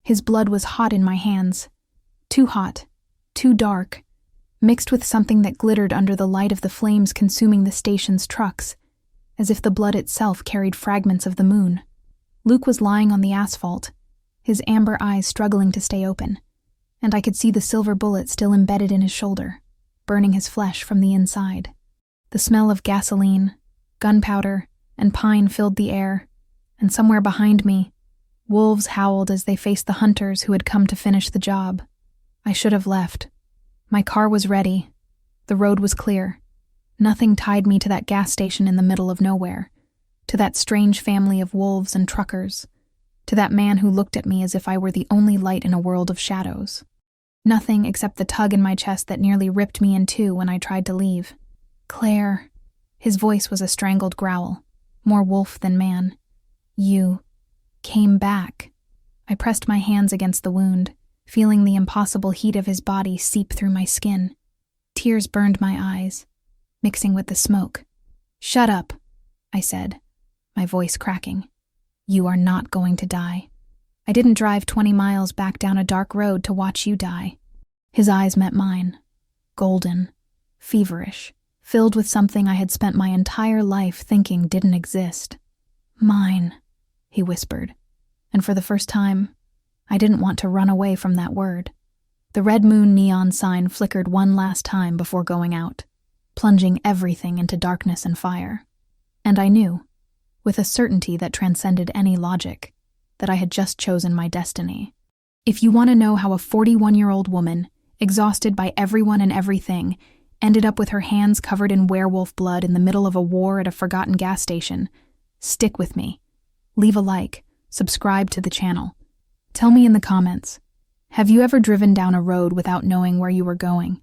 His blood was hot in my hands. Too hot, too dark, mixed with something that glittered under the light of the flames consuming the station's trucks, as if the blood itself carried fragments of the moon. Luke was lying on the asphalt, his amber eyes struggling to stay open, and I could see the silver bullet still embedded in his shoulder, burning his flesh from the inside. The smell of gasoline, gunpowder, and pine filled the air, and somewhere behind me, wolves howled as they faced the hunters who had come to finish the job. I should have left. My car was ready. The road was clear. Nothing tied me to that gas station in the middle of nowhere, to that strange family of wolves and truckers, to that man who looked at me as if I were the only light in a world of shadows. Nothing except the tug in my chest that nearly ripped me in two when I tried to leave. Claire. His voice was a strangled growl, more wolf than man. You came back. I pressed my hands against the wound, feeling the impossible heat of his body seep through my skin. Tears burned my eyes, mixing with the smoke. "Shut up," I said, my voice cracking. "You are not going to die. I didn't drive 20 miles back down a dark road to watch you die." His eyes met mine, golden, feverish, filled with something I had spent my entire life thinking didn't exist. "Mine," he whispered, and for the first time, I didn't want to run away from that word. The red moon neon sign flickered one last time before going out, plunging everything into darkness and fire. And I knew, with a certainty that transcended any logic, that I had just chosen my destiny. If you want to know how a 41-year-old woman, exhausted by everyone and everything, ended up with her hands covered in werewolf blood in the middle of a war at a forgotten gas station, stick with me. Leave a like, subscribe to the channel. Tell me in the comments, have you ever driven down a road without knowing where you were going?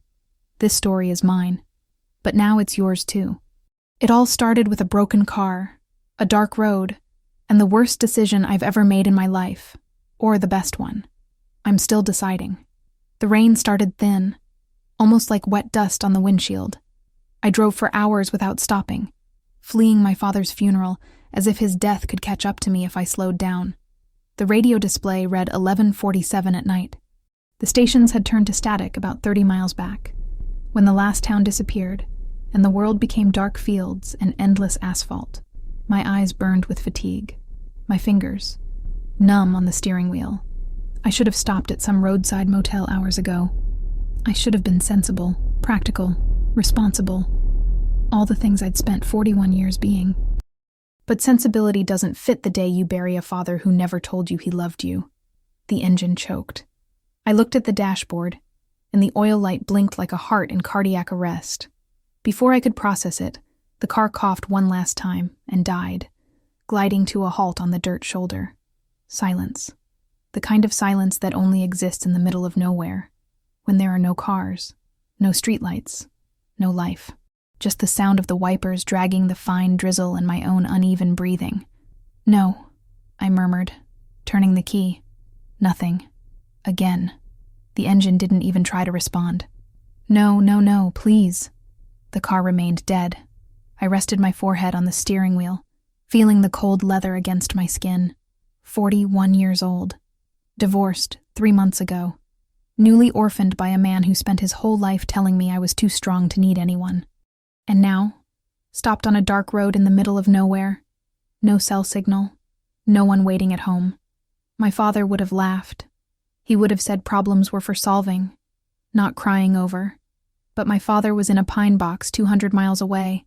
This story is mine, but now it's yours too. It all started with a broken car, a dark road, and the worst decision I've ever made in my life, or the best one. I'm still deciding. The rain started thin, almost like wet dust on the windshield. I drove for hours without stopping, fleeing my father's funeral as if his death could catch up to me if I slowed down. The radio display read 11:47 at night. The stations had turned to static about 30 miles back, when the last town disappeared, and the world became dark fields and endless asphalt. My eyes burned with fatigue, my fingers numb on the steering wheel. I should have stopped at some roadside motel hours ago. I should have been sensible, practical, responsible, all the things I'd spent 41 years being. But sensibility doesn't fit the day you bury a father who never told you he loved you. The engine choked. I looked at the dashboard, and the oil light blinked like a heart in cardiac arrest. Before I could process it, the car coughed one last time and died, gliding to a halt on the dirt shoulder. Silence. The kind of silence that only exists in the middle of nowhere, when there are no cars, no streetlights, no life. Just the sound of the wipers dragging the fine drizzle and my own uneven breathing. "No," I murmured, turning the key. Nothing. Again. The engine didn't even try to respond. "No, no, no, please." The car remained dead. I rested my forehead on the steering wheel, feeling the cold leather against my skin. 41 years old. Divorced 3 months ago. Newly orphaned by a man who spent his whole life telling me I was too strong to need anyone. And now, stopped on a dark road in the middle of nowhere. No cell signal. No one waiting at home. My father would have laughed. He would have said problems were for solving, not crying over. But my father was in a pine box 200 miles away,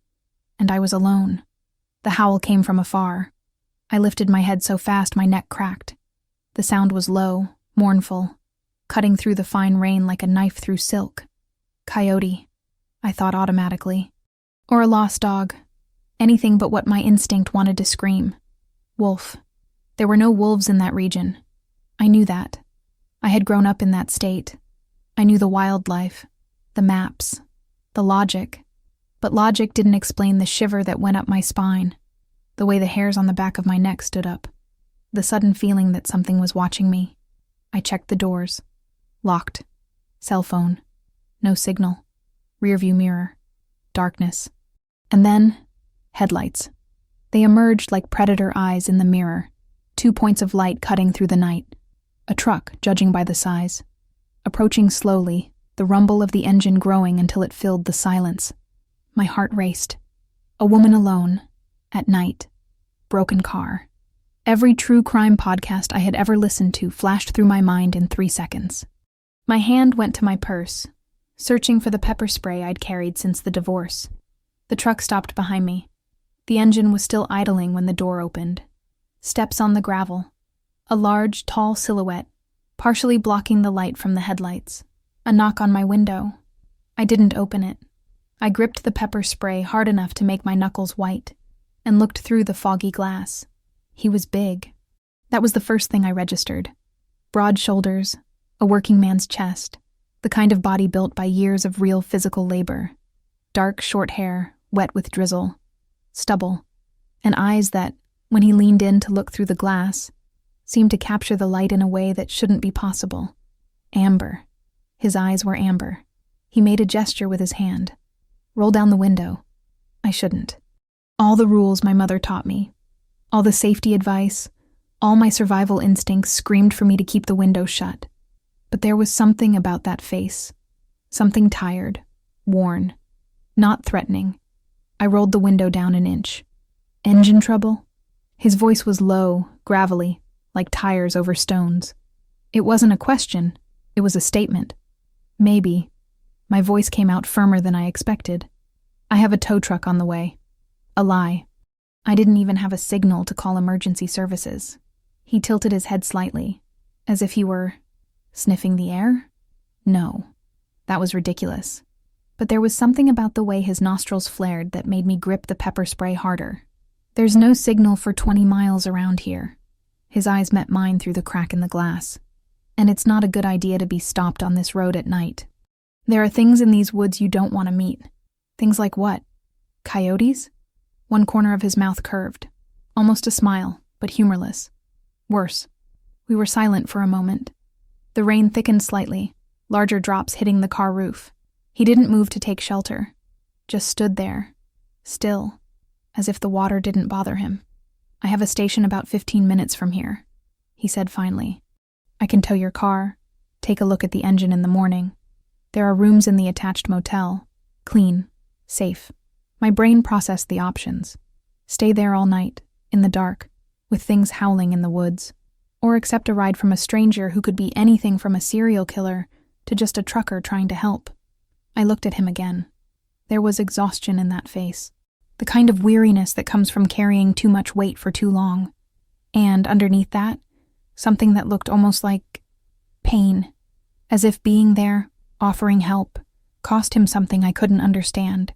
and I was alone. The howl came from afar. I lifted my head so fast my neck cracked. The sound was low, mournful, cutting through the fine rain like a knife through silk. Coyote, I thought automatically. Or a lost dog. Anything but what my instinct wanted to scream. Wolf. There were no wolves in that region. I knew that. I had grown up in that state. I knew the wildlife, the maps, the logic. But logic didn't explain the shiver that went up my spine, the way the hairs on the back of my neck stood up, the sudden feeling that something was watching me. I checked the doors. Locked. Cell phone. No signal. Rearview mirror. Darkness. And then, headlights. They emerged like predator eyes in the mirror, 2 points of light cutting through the night. A truck, judging by the size. Approaching slowly, the rumble of the engine growing until it filled the silence. My heart raced. A woman alone, at night, broken car. Every true crime podcast I had ever listened to flashed through my mind in 3 seconds. My hand went to my purse, searching for the pepper spray I'd carried since the divorce. The truck stopped behind me. The engine was still idling when the door opened. Steps on the gravel. A large, tall silhouette, partially blocking the light from the headlights. A knock on my window. I didn't open it. I gripped the pepper spray hard enough to make my knuckles white, and looked through the foggy glass. He was big. That was the first thing I registered. Broad shoulders, a working man's chest, the kind of body built by years of real physical labor. Dark, short hair, wet with drizzle. Stubble. And eyes that, when he leaned in to look through the glass, seemed to capture the light in a way that shouldn't be possible. Amber. His eyes were amber. He made a gesture with his hand. Roll down the window. I shouldn't. All the rules my mother taught me, all the safety advice, all my survival instincts screamed for me to keep the window shut. But there was something about that face. Something tired, worn, not threatening. I rolled the window down an inch. Engine trouble? His voice was low, gravelly, like tires over stones. It wasn't a question, it was a statement. Maybe. My voice came out firmer than I expected. I have a tow truck on the way. A lie. I didn't even have a signal to call emergency services. He tilted his head slightly, as if he were sniffing the air? No, that was ridiculous. But there was something about the way his nostrils flared that made me grip the pepper spray harder. There's no signal for 20 miles around here. His eyes met mine through the crack in the glass. And it's not a good idea to be stopped on this road at night. There are things in these woods you don't want to meet. Things like what? Coyotes? One corner of his mouth curved. Almost a smile, but humorless. Worse. We were silent for a moment. The rain thickened slightly, larger drops hitting the car roof. He didn't move to take shelter. Just stood there, still, as if the water didn't bother him. I have a station about 15 minutes from here, he said finally. I can tow your car, take a look at the engine in the morning. There are rooms in the attached motel. Clean. Safe. My brain processed the options. Stay there all night, in the dark, with things howling in the woods. Or accept a ride from a stranger who could be anything from a serial killer to just a trucker trying to help. I looked at him again. There was exhaustion in that face. The kind of weariness that comes from carrying too much weight for too long. And underneath that, something that looked almost like pain. As if being there, offering help, cost him something I couldn't understand.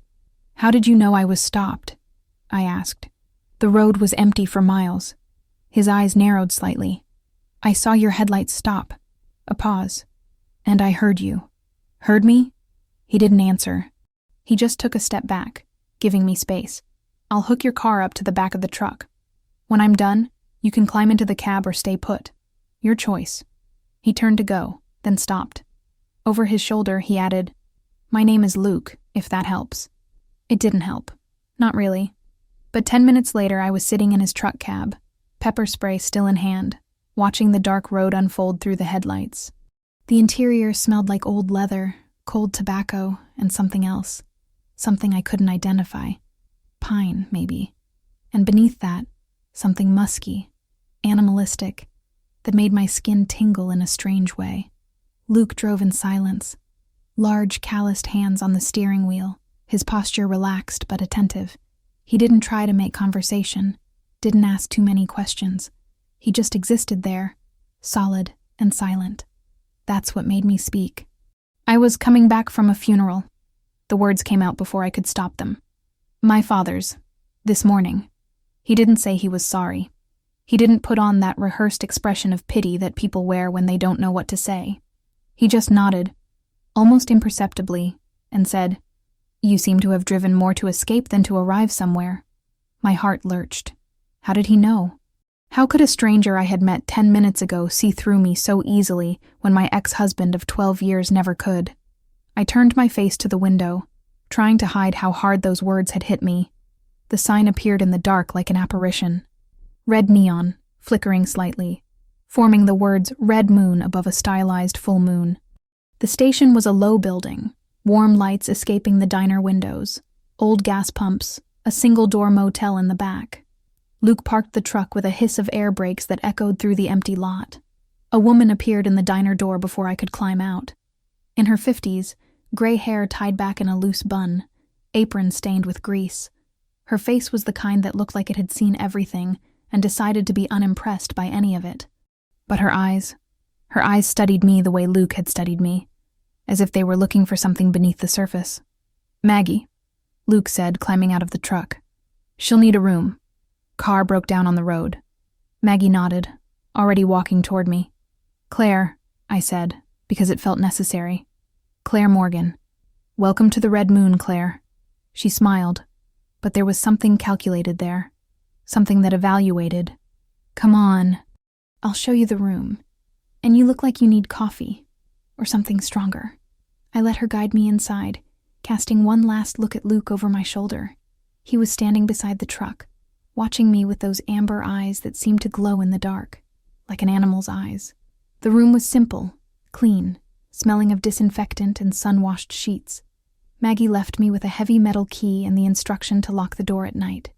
How did you know I was stopped? I asked. The road was empty for miles. His eyes narrowed slightly. I saw your headlights stop. A pause. And I heard you. Heard me? He didn't answer. He just took a step back, giving me space. I'll hook your car up to the back of the truck. When I'm done, you can climb into the cab or stay put. Your choice. He turned to go, then stopped. Over his shoulder, he added, My name is Luke, if that helps. It didn't help. Not really. But 10 minutes later, I was sitting in his truck cab, pepper spray still in hand, watching the dark road unfold through the headlights. The interior smelled like old leather, cold tobacco, and something else. Something I couldn't identify. Pine, maybe. And beneath that, something musky, animalistic, that made my skin tingle in a strange way. Luke drove in silence. Large, calloused hands on the steering wheel, his posture relaxed but attentive. He didn't try to make conversation, didn't ask too many questions. He just existed there, solid and silent. That's what made me speak. I was coming back from a funeral. The words came out before I could stop them. My father's. This morning. He didn't say he was sorry. He didn't put on that rehearsed expression of pity that people wear when they don't know what to say. He just nodded, almost imperceptibly, and said, You seem to have driven more to escape than to arrive somewhere. My heart lurched. How did he know? How could a stranger I had met 10 minutes ago see through me so easily when my ex-husband of 12 years never could? I turned my face to the window, trying to hide how hard those words had hit me. The sign appeared in the dark like an apparition. Red neon, flickering slightly. forming the words Red Moon above a stylized full moon. The station was a low building, warm lights escaping the diner windows, old gas pumps, a single-door motel in the back. Luke parked the truck with a hiss of air brakes that echoed through the empty lot. A woman appeared in the diner door before I could climb out. In her 50s, gray hair tied back in a loose bun, apron stained with grease. Her face was the kind that looked like it had seen everything and decided to be unimpressed by any of it. But her eyes studied me the way Luke had studied me, as if they were looking for something beneath the surface. "Maggie," Luke said, climbing out of the truck. "She'll need a room. Car broke down on the road." Maggie nodded, already walking toward me. "Claire," I said, because it felt necessary. "Claire Morgan. Welcome to the Red Moon, Claire." She smiled, but there was something calculated there, something that evaluated. "Come on. I'll show you the room. And you look like you need coffee, or something stronger." I let her guide me inside, casting one last look at Luke over my shoulder. He was standing beside the truck, watching me with those amber eyes that seemed to glow in the dark, like an animal's eyes. The room was simple, clean, smelling of disinfectant and sun-washed sheets. Maggie left me with a heavy metal key and the instruction to lock the door at night.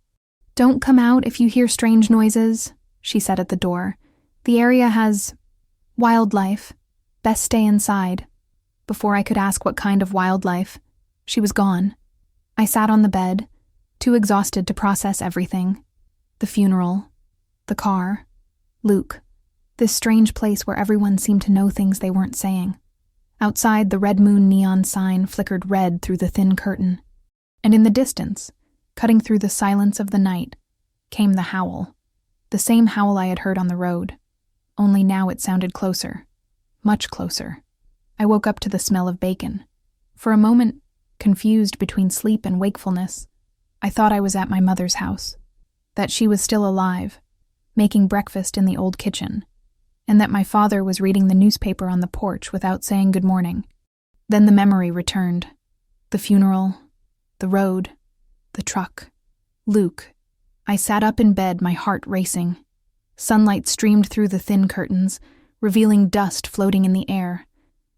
"Don't come out if you hear strange noises," she said at the door. "The area has wildlife. Best stay inside." Before I could ask what kind of wildlife, she was gone. I sat on the bed, too exhausted to process everything. The funeral, the car, Luke, this strange place where everyone seemed to know things they weren't saying. Outside, the Red Moon neon sign flickered red through the thin curtain. And in the distance, cutting through the silence of the night, came the howl. The same howl I had heard on the road. Only now it sounded closer. Much closer. I woke up to the smell of bacon. For a moment, confused between sleep and wakefulness, I thought I was at my mother's house, that she was still alive, making breakfast in the old kitchen, and that my father was reading the newspaper on the porch without saying good morning. Then the memory returned. The funeral, the road, the truck, Luke. I sat up in bed, my heart racing. Sunlight streamed through the thin curtains, revealing dust floating in the air,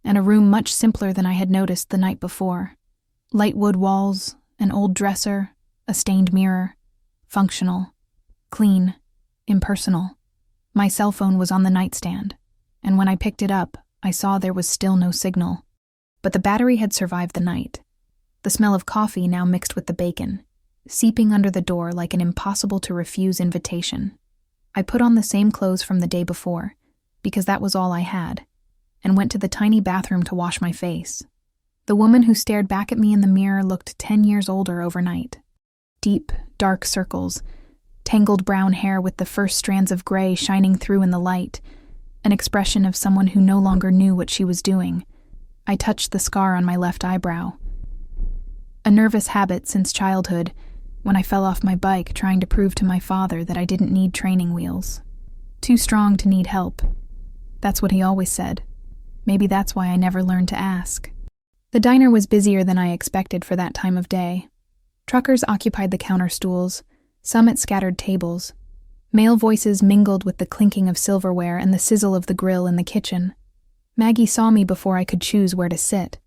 and a room much simpler than I had noticed the night before. Light wood walls, an old dresser, a stained mirror. Functional. Clean. Impersonal. My cell phone was on the nightstand, and when I picked it up, I saw there was still no signal. But the battery had survived the night. The smell of coffee now mixed with the bacon, seeping under the door like an impossible-to-refuse invitation. I put on the same clothes from the day before, because that was all I had, and went to the tiny bathroom to wash my face. The woman who stared back at me in the mirror looked 10 years older overnight. Deep, dark circles, tangled brown hair with the first strands of gray shining through in the light, an expression of someone who no longer knew what she was doing. I touched the scar on my left eyebrow. A nervous habit since childhood, when I fell off my bike trying to prove to my father that I didn't need training wheels. Too strong to need help. That's what he always said. Maybe that's why I never learned to ask. The diner was busier than I expected for that time of day. Truckers occupied the counter stools, some at scattered tables. Male voices mingled with the clinking of silverware and the sizzle of the grill in the kitchen. Maggie saw me before I could choose where to sit.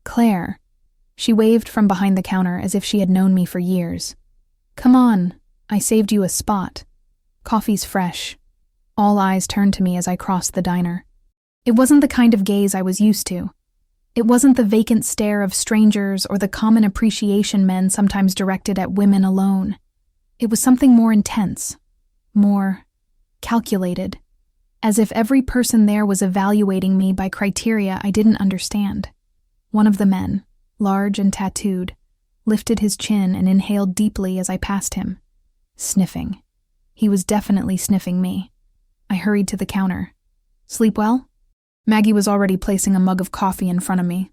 "Claire." She waved from behind the counter as if she had known me for years. "Come on, I saved you a spot. Coffee's fresh." All eyes turned to me as I crossed the diner. It wasn't the kind of gaze I was used to. It wasn't the vacant stare of strangers or the common appreciation men sometimes directed at women alone. It was something more intense, more calculated, as if every person there was evaluating me by criteria I didn't understand. One of the men, large and tattooed, lifted his chin and inhaled deeply as I passed him. Sniffing. He was definitely sniffing me. I hurried to the counter. "Sleep well?" Maggie was already placing a mug of coffee in front of me.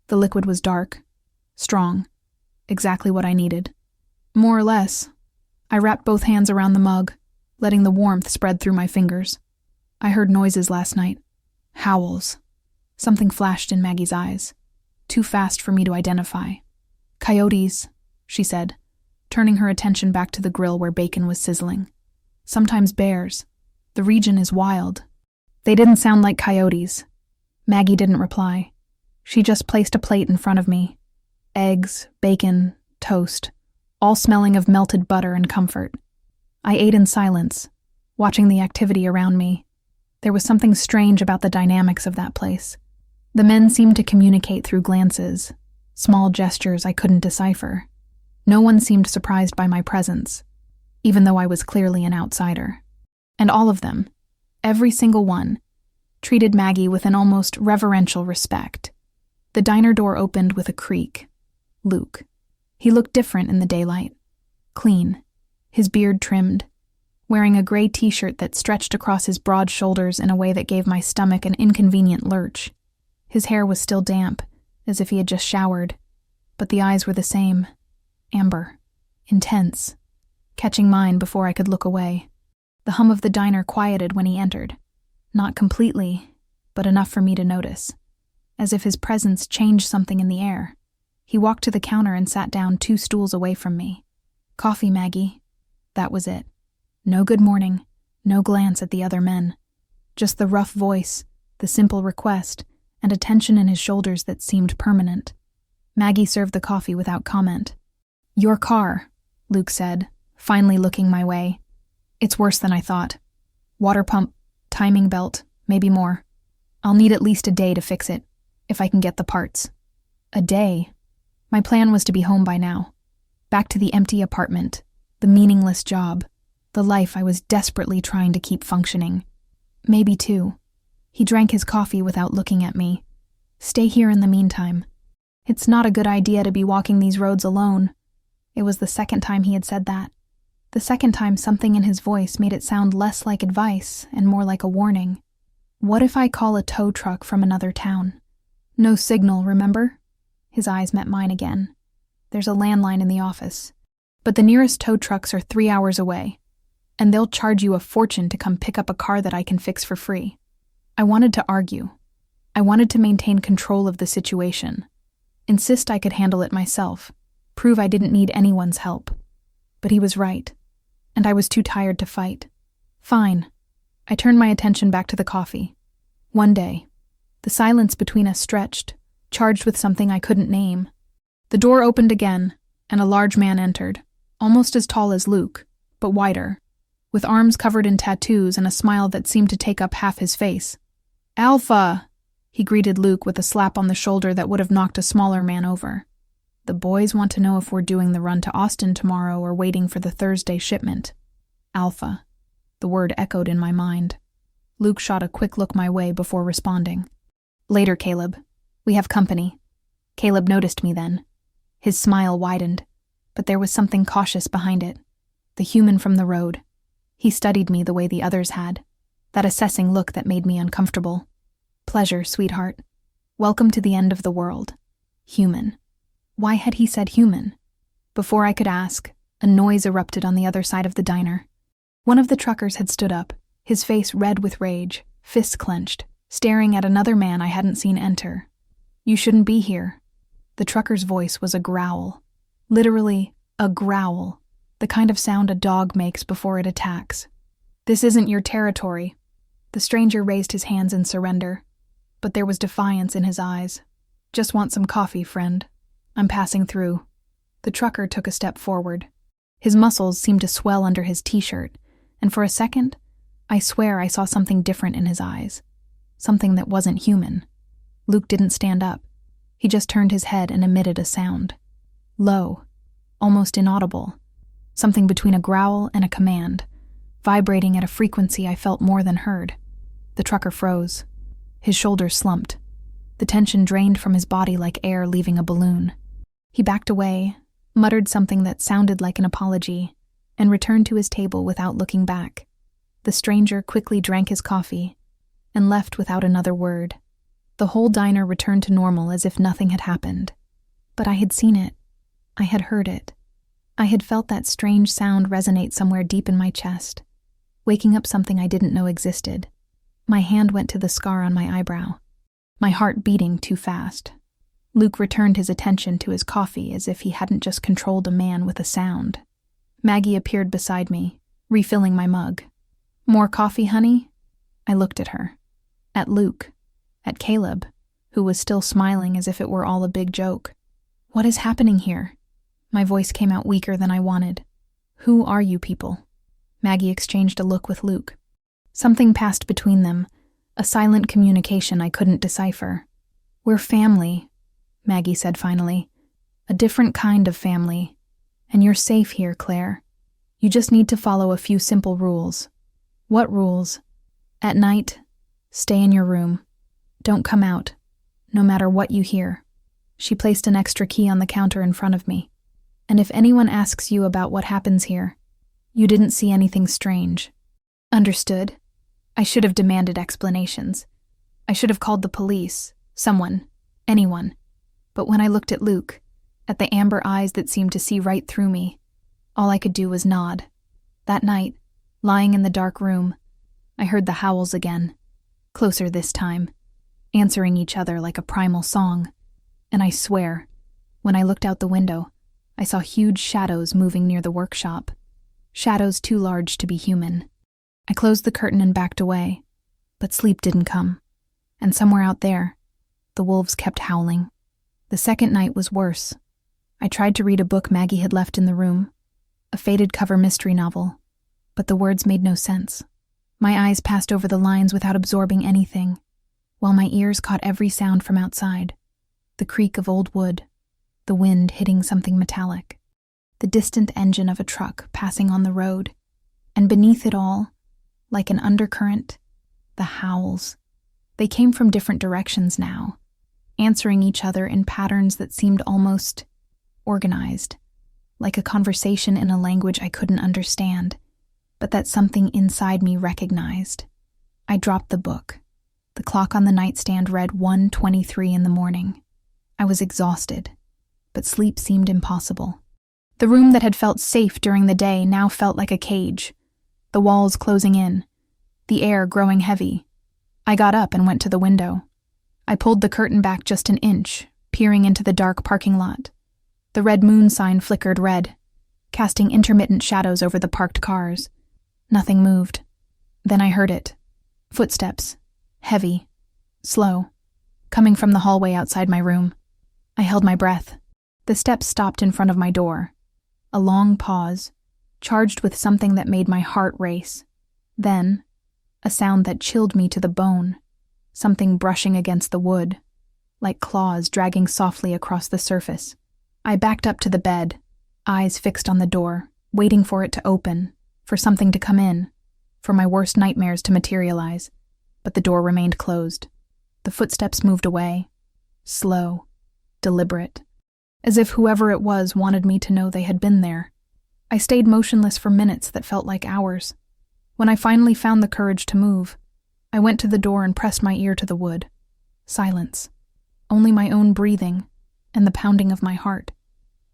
The liquid was dark, strong, exactly what I needed. More or less. I wrapped both hands around the mug, letting the warmth spread through my fingers. I heard noises last night. Howls. Something flashed in Maggie's eyes, too fast for me to identify. "Coyotes," she said, turning her attention back to the grill where bacon was sizzling. "Sometimes bears. The region is wild." They didn't sound like coyotes. Maggie didn't reply. She just placed a plate in front of me. Eggs, bacon, toast, all smelling of melted butter and comfort. I ate in silence, watching the activity around me. There was something strange about the dynamics of that place. The men seemed to communicate through glances, small gestures I couldn't decipher. No one seemed surprised by my presence, even though I was clearly an outsider. And all of them, every single one, treated Maggie with an almost reverential respect. The diner door opened with a creak. Luke. He looked different in the daylight. Clean, his beard trimmed, wearing a gray t-shirt that stretched across his broad shoulders in a way that gave my stomach an inconvenient lurch. His hair was still damp, as if he had just showered, but the eyes were the same. Amber. Intense. Catching mine before I could look away. The hum of the diner quieted when he entered. Not completely, but enough for me to notice. As if his presence changed something in the air. He walked to the counter and sat down 2 stools away from me. "Coffee, Maggie." That was it. No good morning, no glance at the other men. Just the rough voice, the simple request, and a tension in his shoulders that seemed permanent. Maggie served the coffee without comment. "Your car," Luke said, finally looking my way. "It's worse than I thought. Water pump, timing belt, maybe more. I'll need at least a day to fix it, if I can get the parts." A day? My plan was to be home by now. Back to the empty apartment, the meaningless job, the life I was desperately trying to keep functioning. Maybe 2. He drank his coffee without looking at me. "Stay here in the meantime. It's not a good idea to be walking these roads alone." It was the second time he had said that. The second time something in his voice made it sound less like advice and more like a warning. What if I call a tow truck from another town? No signal, remember? His eyes met mine again. There's a landline in the office, but the nearest tow trucks are 3 hours away, and they'll charge you a fortune to come pick up a car that I can fix for free. I wanted to argue. I wanted to maintain control of the situation. Insist I could handle it myself. Prove I didn't need anyone's help. But he was right, and I was too tired to fight. Fine. I turned my attention back to the coffee. One day, the silence between us stretched, charged with something I couldn't name. The door opened again, and a large man entered, almost as tall as Luke, but wider, with arms covered in tattoos and a smile that seemed to take up half his face. "Alpha!" He greeted Luke with a slap on the shoulder that would have knocked a smaller man over. "The boys want to know if we're doing the run to Austin tomorrow or waiting for the Thursday shipment." Alpha. The word echoed in my mind. Luke shot a quick look my way before responding. "Later, Caleb. We have company." Caleb noticed me then. His smile widened, but there was something cautious behind it. The human from the road. He studied me the way the others had, that assessing look that made me uncomfortable. "Pleasure, sweetheart. Welcome to the end of the world. Human." Why had he said human? Before I could ask, a noise erupted on the other side of the diner. One of the truckers had stood up, his face red with rage, fists clenched, staring at another man I hadn't seen enter. "You shouldn't be here." The trucker's voice was a growl. Literally, a growl. The kind of sound a dog makes before it attacks. "This isn't your territory." The stranger raised his hands in surrender, but there was defiance in his eyes. "Just want some coffee, friend. I'm passing through." The trucker took a step forward. His muscles seemed to swell under his t-shirt, and for a second, I swear I saw something different in his eyes. Something that wasn't human. Luke didn't stand up. He just turned his head and emitted a sound. Low, almost inaudible. Something between a growl and a command, vibrating at a frequency I felt more than heard. The trucker froze. His shoulders slumped. The tension drained from his body like air leaving a balloon. He backed away, muttered something that sounded like an apology, and returned to his table without looking back. The stranger quickly drank his coffee and left without another word. The whole diner returned to normal as if nothing had happened. But I had seen it. I had heard it. I had felt that strange sound resonate somewhere deep in my chest, waking up something I didn't know existed. My hand went to the scar on my eyebrow, my heart beating too fast. Luke returned his attention to his coffee as if he hadn't just controlled a man with a sound. Maggie appeared beside me, refilling my mug. "More coffee, honey?" I looked at her. At Luke. At Caleb, who was still smiling as if it were all a big joke. "What is happening here?" My voice came out weaker than I wanted. "Who are you people?" Maggie exchanged a look with Luke. Something passed between them, a silent communication I couldn't decipher. "We're family," Maggie said finally. "A different kind of family. And you're safe here, Claire. You just need to follow a few simple rules." "What rules?" "At night, stay in your room. Don't come out, no matter what you hear." She placed an extra key on the counter in front of me. "And if anyone asks you about what happens here, you didn't see anything strange." Understood. I should have demanded explanations. I should have called the police, someone, anyone. But when I looked at Luke, at the amber eyes that seemed to see right through me, all I could do was nod. That night, lying in the dark room, I heard the howls again, closer this time, answering each other like a primal song. And I swear, when I looked out the window, I saw huge shadows moving near the workshop. Shadows too large to be human. I closed the curtain and backed away, but sleep didn't come. And somewhere out there, the wolves kept howling. The second night was worse. I tried to read a book Maggie had left in the room, a faded cover mystery novel, but the words made no sense. My eyes passed over the lines without absorbing anything, while my ears caught every sound from outside. The creak of old wood, the wind hitting something metallic, the distant engine of a truck passing on the road, and beneath it all, like an undercurrent, the howls. They came from different directions now, answering each other in patterns that seemed almost organized, like a conversation in a language I couldn't understand, but that something inside me recognized. I dropped the book. The clock on the nightstand read 1:23 in the morning. I was exhausted, but sleep seemed impossible. The room that had felt safe during the day now felt like a cage, the walls closing in, the air growing heavy. I got up and went to the window. I pulled the curtain back just an inch, peering into the dark parking lot. The red moon sign flickered red, casting intermittent shadows over the parked cars. Nothing moved. Then I heard it. Footsteps. Heavy. Slow. Coming from the hallway outside my room. I held my breath. The steps stopped in front of my door. A long pause, charged with something that made my heart race. Then, a sound that chilled me to the bone. Something brushing against the wood, like claws dragging softly across the surface. I backed up to the bed, eyes fixed on the door, waiting for it to open, for something to come in, for my worst nightmares to materialize. But the door remained closed. The footsteps moved away, slow, deliberate, as if whoever it was wanted me to know they had been there. I stayed motionless for minutes that felt like hours. When I finally found the courage to move, I went to the door and pressed my ear to the wood. Silence. Only my own breathing and the pounding of my heart.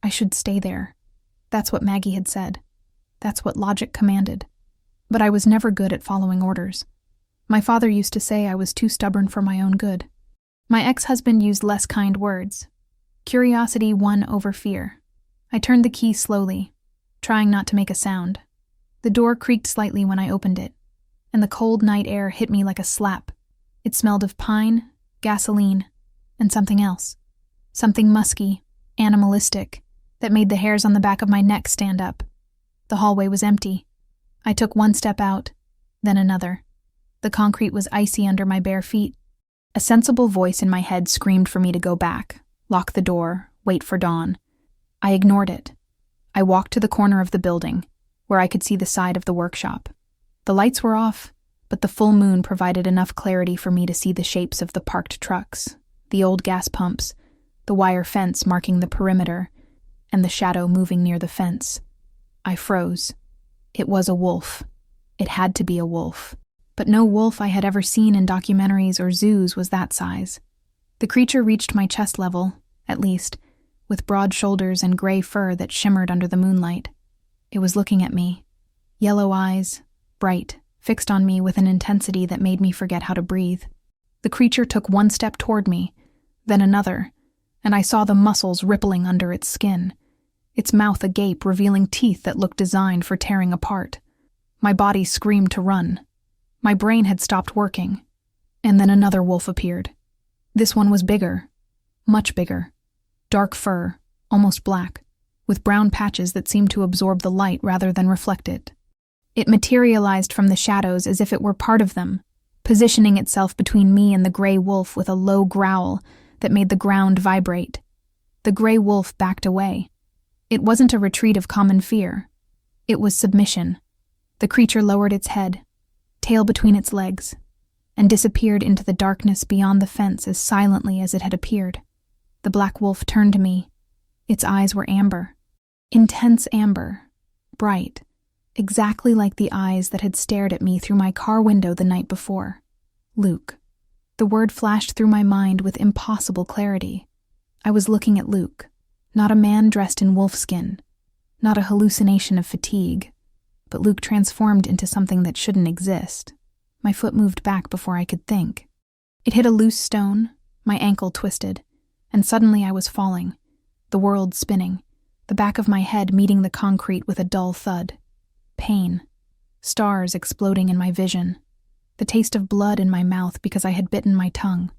I should stay there. That's what Maggie had said. That's what logic commanded. But I was never good at following orders. My father used to say I was too stubborn for my own good. My ex-husband used less kind words. Curiosity won over fear. I turned the key slowly, trying not to make a sound. The door creaked slightly when I opened it, and the cold night air hit me like a slap. It smelled of pine, gasoline, and something else. Something musky, animalistic, that made the hairs on the back of my neck stand up. The hallway was empty. I took one step out, then another. The concrete was icy under my bare feet. A sensible voice in my head screamed for me to go back, lock the door, wait for dawn. I ignored it. I walked to the corner of the building, where I could see the side of the workshop. The lights were off, but the full moon provided enough clarity for me to see the shapes of the parked trucks, the old gas pumps, the wire fence marking the perimeter, and the shadow moving near the fence. I froze. It was a wolf. It had to be a wolf. But no wolf I had ever seen in documentaries or zoos was that size. The creature reached my chest level, at least, with broad shoulders and gray fur that shimmered under the moonlight. It was looking at me. Yellow eyes, bright, fixed on me with an intensity that made me forget how to breathe. The creature took one step toward me, then another, and I saw the muscles rippling under its skin, its mouth agape revealing teeth that looked designed for tearing apart. My body screamed to run. My brain had stopped working. And then another wolf appeared. This one was bigger, much bigger. Dark fur, almost black, with brown patches that seemed to absorb the light rather than reflect it. It materialized from the shadows as if it were part of them, positioning itself between me and the gray wolf with a low growl that made the ground vibrate. The gray wolf backed away. It wasn't a retreat of common fear. It was submission. The creature lowered its head, tail between its legs, and disappeared into the darkness beyond the fence as silently as it had appeared. The black wolf turned to me. Its eyes were amber. Intense amber. Bright. Exactly like the eyes that had stared at me through my car window the night before. Luke. The word flashed through my mind with impossible clarity. I was looking at Luke. Not a man dressed in wolfskin. Not a hallucination of fatigue. But Luke transformed into something that shouldn't exist. My foot moved back before I could think. It hit a loose stone, my ankle twisted, and suddenly I was falling, the world spinning, the back of my head meeting the concrete with a dull thud. Pain. Stars exploding in my vision. The taste of blood in my mouth because I had bitten my tongue.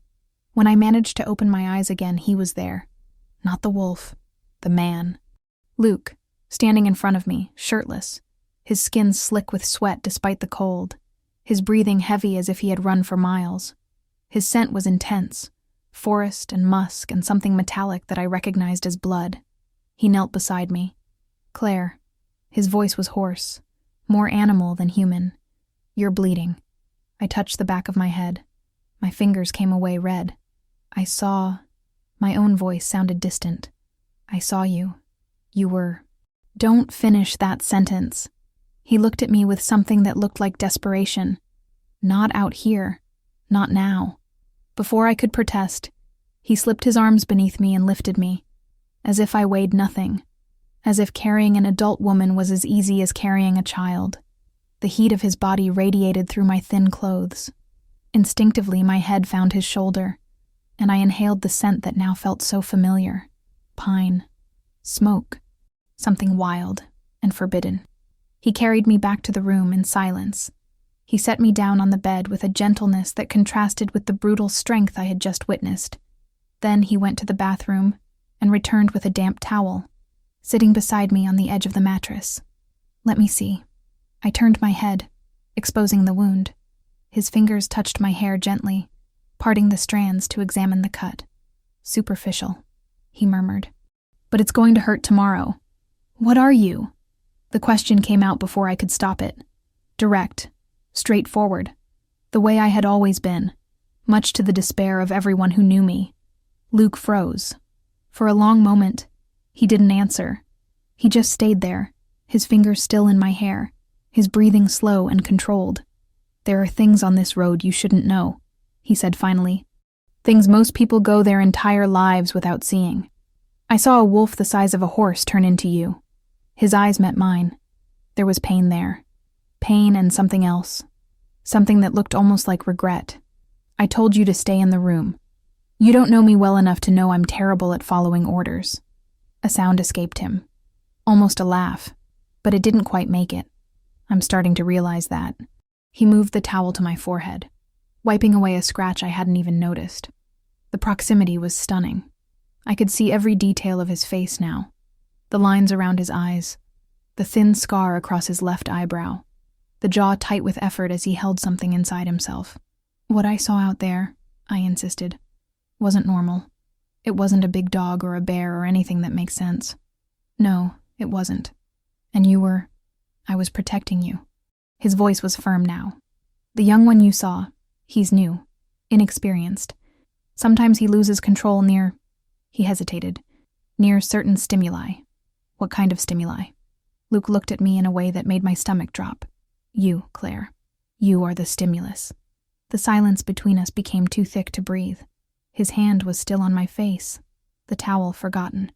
When I managed to open my eyes again, he was there. Not the wolf. The man. Luke, standing in front of me, shirtless, his skin slick with sweat despite the cold, his breathing heavy as if he had run for miles. His scent was intense, forest and musk and something metallic that I recognized as blood. He knelt beside me. Claire. His voice was hoarse, more animal than human. You're bleeding. I touched the back of my head. My fingers came away red. I saw... My own voice sounded distant. I saw you. You were... Don't finish that sentence. He looked at me with something that looked like desperation. Not out here. Not now. Before I could protest, he slipped his arms beneath me and lifted me, as if I weighed nothing, as if carrying an adult woman was as easy as carrying a child. The heat of his body radiated through my thin clothes. Instinctively, my head found his shoulder, and I inhaled the scent that now felt so familiar. Pine. Smoke. Something wild and forbidden. He carried me back to the room in silence. He set me down on the bed with a gentleness that contrasted with the brutal strength I had just witnessed. Then he went to the bathroom and returned with a damp towel, sitting beside me on the edge of the mattress. Let me see. I turned my head, exposing the wound. His fingers touched my hair gently, parting the strands to examine the cut. Superficial, he murmured. But it's going to hurt tomorrow. What are you? The question came out before I could stop it. Direct, straightforward, the way I had always been, much to the despair of everyone who knew me. Luke froze. For a long moment, he didn't answer. He just stayed there, his fingers still in my hair, his breathing slow and controlled. There are things on this road you shouldn't know, he said finally. Things most people go their entire lives without seeing. I saw a wolf the size of a horse turn into you. His eyes met mine. There was pain there. Pain and something else. Something that looked almost like regret. I told you to stay in the room. You don't know me well enough to know I'm terrible at following orders. A sound escaped him. Almost a laugh, but it didn't quite make it. I'm starting to realize that. He moved the towel to my forehead, wiping away a scratch I hadn't even noticed. The proximity was stunning. I could see every detail of his face now. The lines around his eyes, the thin scar across his left eyebrow, the jaw tight with effort as he held something inside himself. What I saw out there, I insisted, wasn't normal. It wasn't a big dog or a bear or anything that makes sense. No, it wasn't. And I was protecting you. His voice was firm now. The young one you saw, he's new, inexperienced. Sometimes he loses control he hesitated, near certain stimuli. What kind of stimuli? Luke looked at me in a way that made my stomach drop. You, Claire. You are the stimulus. The silence between us became too thick to breathe. His hand was still on my face, the towel forgotten.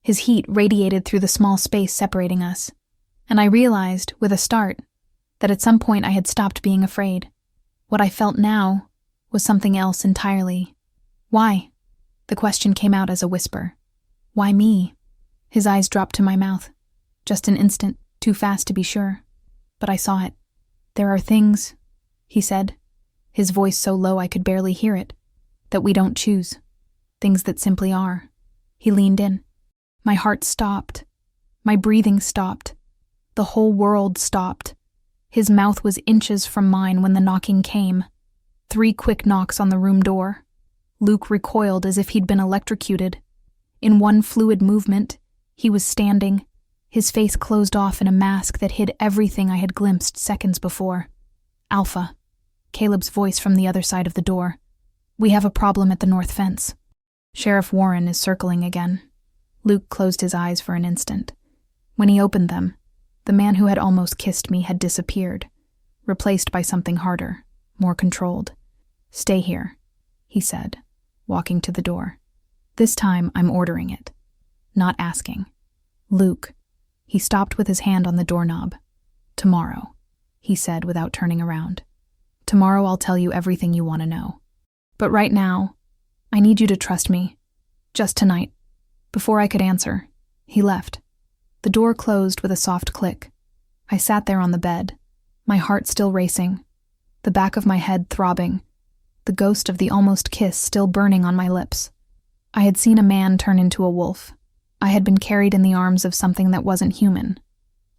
His heat radiated through the small space separating us, and I realized, with a start, that at some point I had stopped being afraid. What I felt now was something else entirely. Why? The question came out as a whisper. Why me? His eyes dropped to my mouth. Just an instant, too fast to be sure. But I saw it. There are things, he said, his voice so low I could barely hear it. That we don't choose. Things that simply are. He leaned in. My heart stopped. My breathing stopped. The whole world stopped. His mouth was inches from mine when the knocking came. 3 quick knocks on the room door. Luke recoiled as if he'd been electrocuted. In one fluid movement, he was standing, his face closed off in a mask that hid everything I had glimpsed seconds before. Alpha. Caleb's voice from the other side of the door. We have a problem at the north fence. Sheriff Warren is circling again. Luke closed his eyes for an instant. When he opened them, the man who had almost kissed me had disappeared, replaced by something harder, more controlled. Stay here, he said, walking to the door. This time I'm ordering it, not asking. Luke. He stopped with his hand on the doorknob. Tomorrow, he said without turning around. Tomorrow I'll tell you everything you want to know. But right now, I need you to trust me. Just tonight. Before I could answer, he left. The door closed with a soft click. I sat there on the bed, my heart still racing, the back of my head throbbing, the ghost of the almost kiss still burning on my lips. I had seen a man turn into a wolf. I had been carried in the arms of something that wasn't human.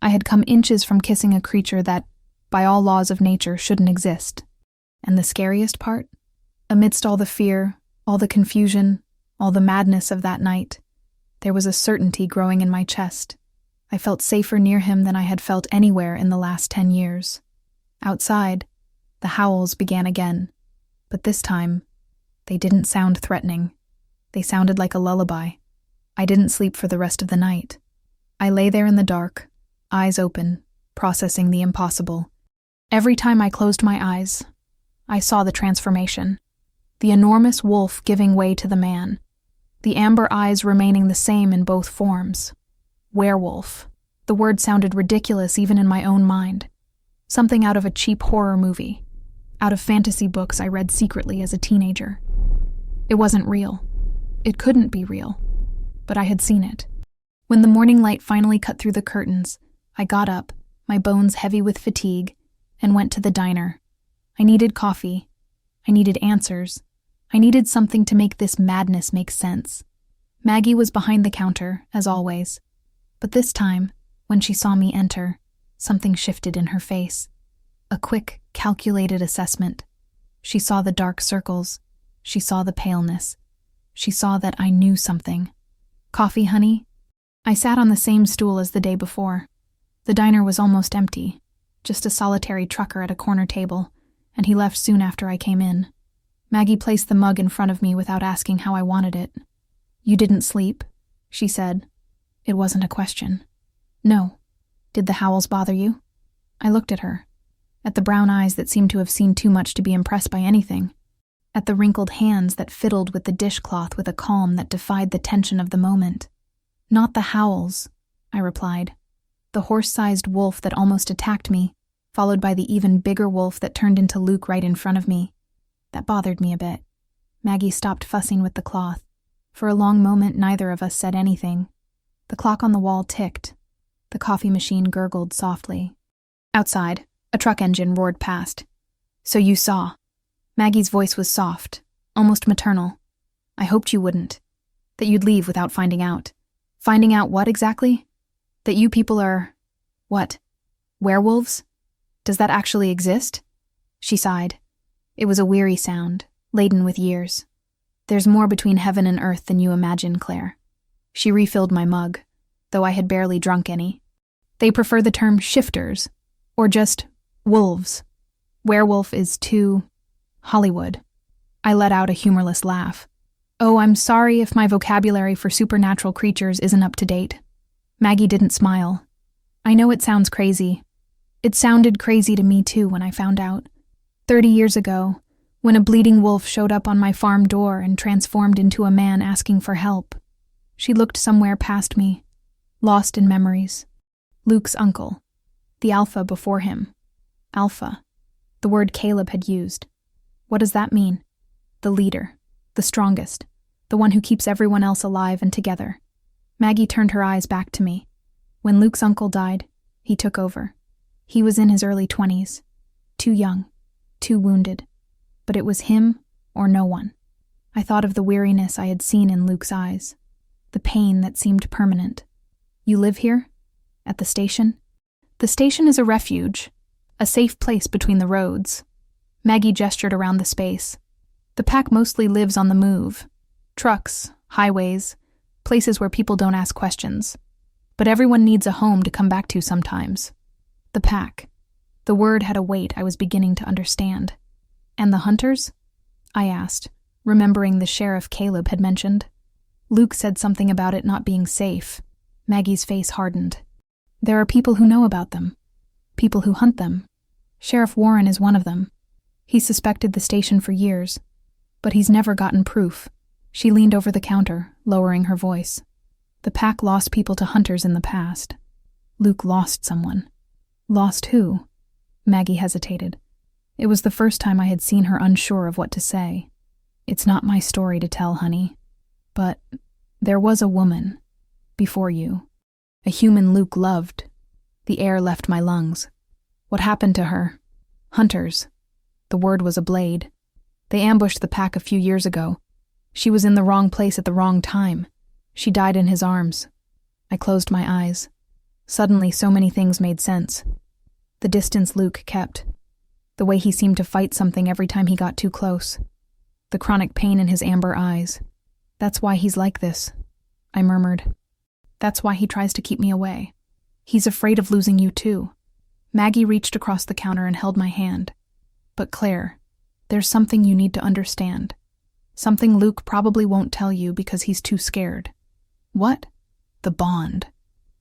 I had come inches from kissing a creature that, by all laws of nature, shouldn't exist. And the scariest part? Amidst all the fear, all the confusion, all the madness of that night, there was a certainty growing in my chest. I felt safer near him than I had felt anywhere in the last 10 years. Outside, the howls began again. But this time, they didn't sound threatening. They sounded like a lullaby. I didn't sleep for the rest of the night. I lay there in the dark, eyes open, processing the impossible. Every time I closed my eyes, I saw the transformation. The enormous wolf giving way to the man. The amber eyes remaining the same in both forms. Werewolf. The word sounded ridiculous even in my own mind. Something out of a cheap horror movie. Out of fantasy books I read secretly as a teenager. It wasn't real. It couldn't be real. But I had seen it. When the morning light finally cut through the curtains, I got up, my bones heavy with fatigue, and went to the diner. I needed coffee. I needed answers. I needed something to make this madness make sense. Maggie was behind the counter, as always. But this time, when she saw me enter, something shifted in her face. A quick, calculated assessment. She saw the dark circles. She saw the paleness. She saw that I knew something. Coffee, honey? I sat on the same stool as the day before. The diner was almost empty, just a solitary trucker at a corner table, and he left soon after I came in. Maggie placed the mug in front of me without asking how I wanted it. You didn't sleep, she said. It wasn't a question. No. Did the howls bother you? I looked at her, at the brown eyes that seemed to have seen too much to be impressed by anything, at the wrinkled hands that fiddled with the dishcloth with a calm that defied the tension of the moment. Not the howls, I replied. The horse-sized wolf that almost attacked me, followed by the even bigger wolf that turned into Luke right in front of me. That bothered me a bit. Maggie stopped fussing with the cloth. For a long moment, neither of us said anything. The clock on the wall ticked. The coffee machine gurgled softly. Outside, a truck engine roared past. So you saw. Maggie's voice was soft, almost maternal. I hoped you wouldn't. That you'd leave without finding out. Finding out what exactly? That you people are... what? Werewolves? Does that actually exist? She sighed. It was a weary sound, laden with years. There's more between heaven and earth than you imagine, Claire. She refilled my mug, though I had barely drunk any. They prefer the term shifters, or just wolves. Werewolf is too... Hollywood. I let out a humorless laugh. Oh, I'm sorry if my vocabulary for supernatural creatures isn't up to date. Maggie didn't smile. I know it sounds crazy. It sounded crazy to me too when I found out. 30 years ago, when a bleeding wolf showed up on my farm door and transformed into a man asking for help. She looked somewhere past me, lost in memories. Luke's uncle. The Alpha before him. Alpha. The word Caleb had used. What does that mean? The leader. The strongest. The one who keeps everyone else alive and together. Maggie turned her eyes back to me. When Luke's uncle died, he took over. He was in his early 20s. Too young. Too wounded. But it was him or no one. I thought of the weariness I had seen in Luke's eyes, the pain that seemed permanent. You live here? At the station? The station is a refuge, a safe place between the roads. Maggie gestured around the space. The pack mostly lives on the move. Trucks, highways, places where people don't ask questions. But everyone needs a home to come back to sometimes. The pack. The word had a weight I was beginning to understand. And the hunters? I asked, remembering the sheriff Caleb had mentioned. Luke said something about it not being safe. Maggie's face hardened. There are people who know about them. People who hunt them. Sheriff Warren is one of them. He's suspected the station for years, but he's never gotten proof. She leaned over the counter, lowering her voice. The pack lost people to hunters in the past. Luke lost someone. Lost who? Maggie hesitated. It was the first time I had seen her unsure of what to say. It's not my story to tell, honey. But there was a woman. Before you. A human Luke loved. The air left my lungs. What happened to her? Hunters. The word was a blade. They ambushed the pack a few years ago. She was in the wrong place at the wrong time. She died in his arms. I closed my eyes. Suddenly, so many things made sense. The distance Luke kept. The way he seemed to fight something every time he got too close. The chronic pain in his amber eyes. That's why he's like this, I murmured. That's why he tries to keep me away. He's afraid of losing you too. Maggie reached across the counter and held my hand. But Claire, there's something you need to understand. Something Luke probably won't tell you because he's too scared. What? The bond.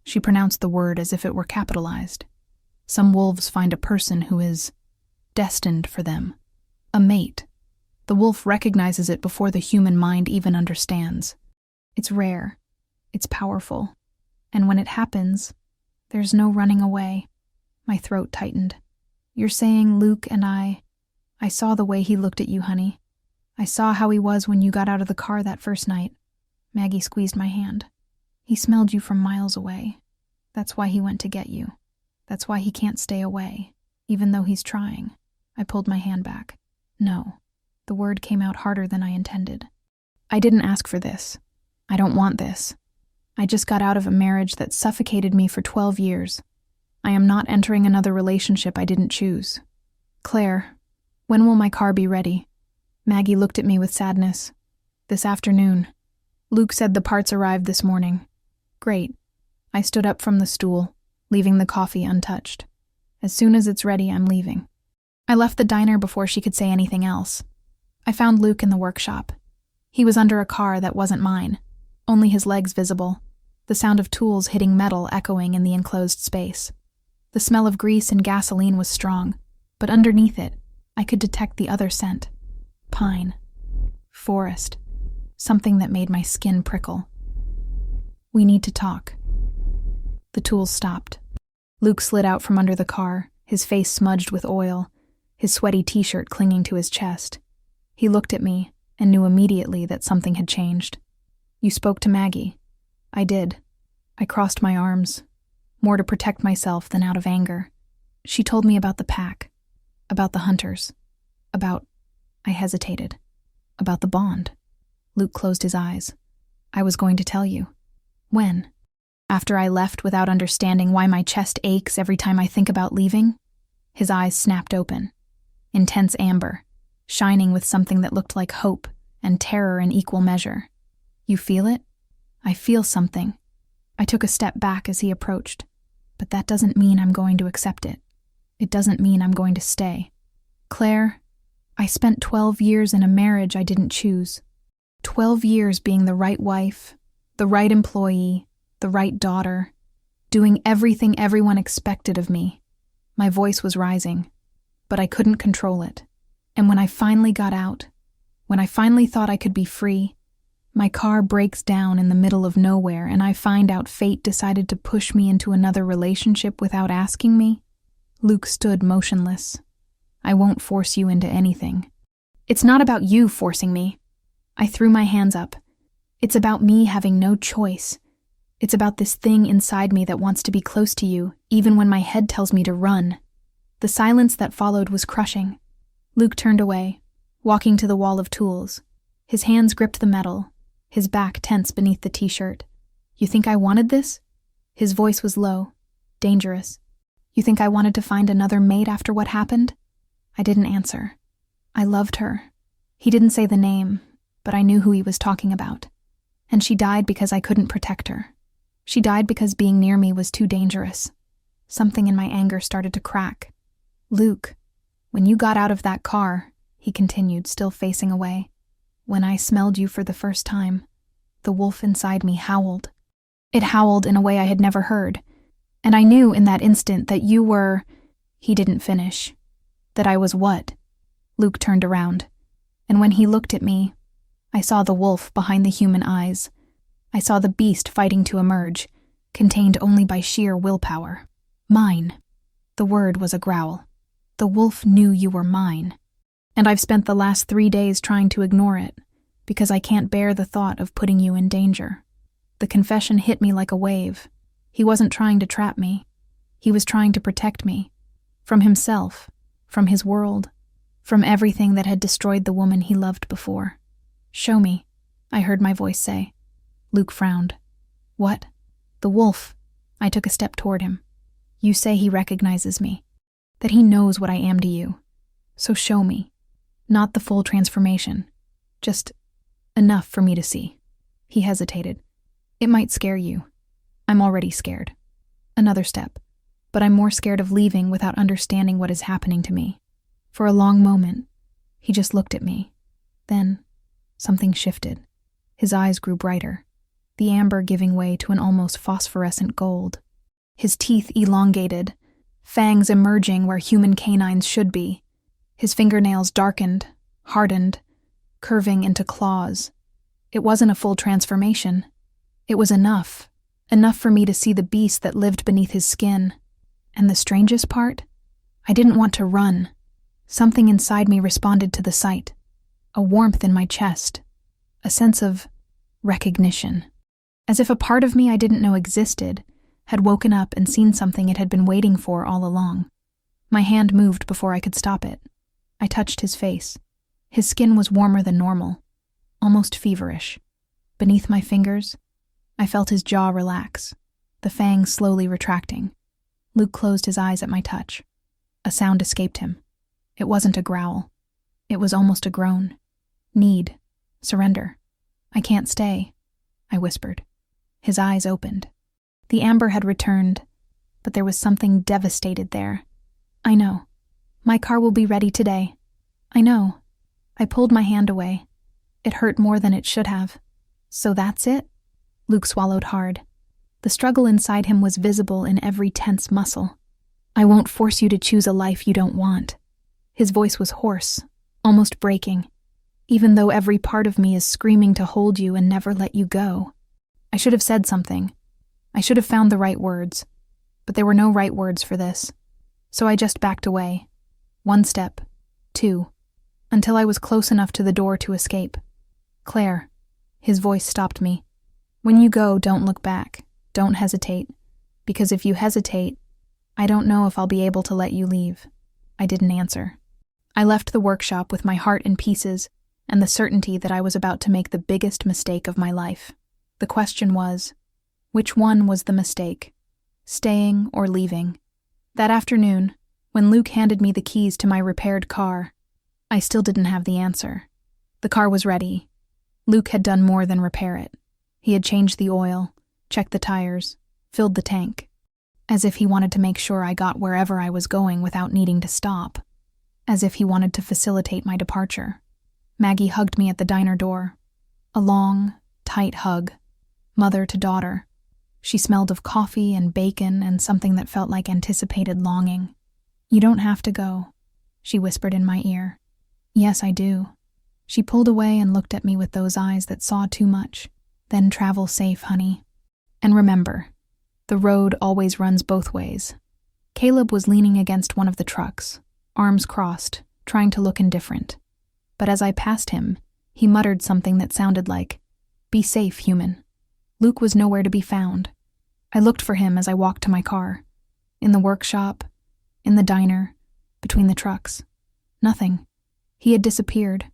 She pronounced the word as if it were capitalized. Some wolves find a person who is destined for them. A mate. The wolf recognizes it before the human mind even understands. It's rare. It's powerful. And when it happens, there's no running away. My throat tightened. You're saying Luke and I saw the way he looked at you, honey. I saw how he was when you got out of the car that first night. Maggie squeezed my hand. He smelled you from miles away. That's why he went to get you. That's why he can't stay away, even though he's trying. I pulled my hand back. No. The word came out harder than I intended. I didn't ask for this. I don't want this. I just got out of a marriage that suffocated me for 12 years. I am not entering another relationship I didn't choose. Claire, when will my car be ready? Maggie looked at me with sadness. This afternoon. Luke said the parts arrived this morning. Great. I stood up from the stool, leaving the coffee untouched. As soon as it's ready, I'm leaving. I left the diner before she could say anything else. I found Luke in the workshop. He was under a car that wasn't mine, only his legs visible, the sound of tools hitting metal echoing in the enclosed space. The smell of grease and gasoline was strong, but underneath it, I could detect the other scent. Pine. Forest. Something that made my skin prickle. We need to talk. The tools stopped. Luke slid out from under the car, his face smudged with oil, his sweaty t-shirt clinging to his chest. He looked at me and knew immediately that something had changed. You spoke to Maggie. I did. I crossed my arms, more to protect myself than out of anger. She told me about the pack, about the hunters, about... I hesitated. About the bond. Luke closed his eyes. I was going to tell you. When? After I left without understanding why my chest aches every time I think about leaving? His eyes snapped open. Intense amber, shining with something that looked like hope and terror in equal measure. You feel it? I feel something. I took a step back as he approached, but that doesn't mean I'm going to accept it. It doesn't mean I'm going to stay. Claire, I spent 12 years in a marriage I didn't choose. 12 years being the right wife, the right employee, the right daughter, doing everything everyone expected of me. My voice was rising, but I couldn't control it. And when I finally got out, when I finally thought I could be free, my car breaks down in the middle of nowhere and I find out fate decided to push me into another relationship without asking me. Luke stood motionless. I won't force you into anything. It's not about you forcing me. I threw my hands up. It's about me having no choice. It's about this thing inside me that wants to be close to you, even when my head tells me to run. The silence that followed was crushing. Luke turned away, walking to the wall of tools. His hands gripped the metal, his back tense beneath the t-shirt. "You think I wanted this?" His voice was low, dangerous. "You think I wanted to find another mate after what happened?" I didn't answer. I loved her. He didn't say the name, but I knew who he was talking about. And she died because I couldn't protect her. She died because being near me was too dangerous. Something in my anger started to crack. "Luke, when you got out of that car," he continued, still facing away, "when I smelled you for the first time, the wolf inside me howled. It howled in a way I had never heard, and I knew in that instant that you were—" He didn't finish. "That I was what?" Luke turned around, and when he looked at me, I saw the wolf behind the human eyes. I saw the beast fighting to emerge, contained only by sheer willpower. Mine. The word was a growl. The wolf knew you were mine. And I've spent the last 3 days trying to ignore it, because I can't bear the thought of putting you in danger. The confession hit me like a wave. He wasn't trying to trap me. He was trying to protect me. From himself, from his world, from everything that had destroyed the woman he loved before. "Show me," I heard my voice say. Luke frowned. "What?" "The wolf." I took a step toward him. "You say he recognizes me, that he knows what I am to you. So show me. Not the full transformation. Just enough for me to see." He hesitated. "It might scare you. I'm already scared." Another step. But I'm more scared of leaving without understanding what is happening to me. For a long moment, he just looked at me. Then, something shifted. His eyes grew brighter, the amber giving way to an almost phosphorescent gold. His teeth elongated, fangs emerging where human canines should be. His fingernails darkened, hardened, curving into claws. It wasn't a full transformation. It was enough for me to see the beast that lived beneath his skin. And the strangest part? I didn't want to run. Something inside me responded to the sight. A warmth in my chest. A sense of recognition. As if a part of me I didn't know existed had woken up and seen something it had been waiting for all along. My hand moved before I could stop it. I touched his face. His skin was warmer than normal, almost feverish. Beneath my fingers, I felt his jaw relax, the fangs slowly retracting. Luke closed his eyes at my touch. A sound escaped him. It wasn't a growl. It was almost a groan. "Need. Surrender. I can't stay," I whispered. His eyes opened. The amber had returned, but there was something devastated there. "I know. My car will be ready today. I know." I pulled my hand away. It hurt more than it should have. "So that's it?" Luke swallowed hard. The struggle inside him was visible in every tense muscle. "I won't force you to choose a life you don't want." His voice was hoarse, almost breaking, even though every part of me is screaming to hold you and never let you go. I should have said something. I should have found the right words, but there were no right words for this. So I just backed away. 1 step, 2, until I was close enough to the door to escape. "Claire," his voice stopped me. "When you go, don't look back. Don't hesitate, because if you hesitate, I don't know if I'll be able to let you leave." I didn't answer. I left the workshop with my heart in pieces and the certainty that I was about to make the biggest mistake of my life. The question was, which one was the mistake? Staying or leaving? That afternoon, when Luke handed me the keys to my repaired car, I still didn't have the answer. The car was ready. Luke had done more than repair it. He had changed the oil, checked the tires, filled the tank, as if he wanted to make sure I got wherever I was going without needing to stop, as if he wanted to facilitate my departure. Maggie hugged me at the diner door. A long, tight hug, mother to daughter. She smelled of coffee and bacon and something that felt like anticipated longing. "You don't have to go," she whispered in my ear. "Yes, I do." She pulled away and looked at me with those eyes that saw too much. "Then travel safe, honey. And remember, the road always runs both ways." Caleb was leaning against one of the trucks, arms crossed, trying to look indifferent. But as I passed him, he muttered something that sounded like, "Be safe, human." Luke was nowhere to be found. I looked for him as I walked to my car. In the workshop, in the diner, between the trucks. Nothing. He had disappeared,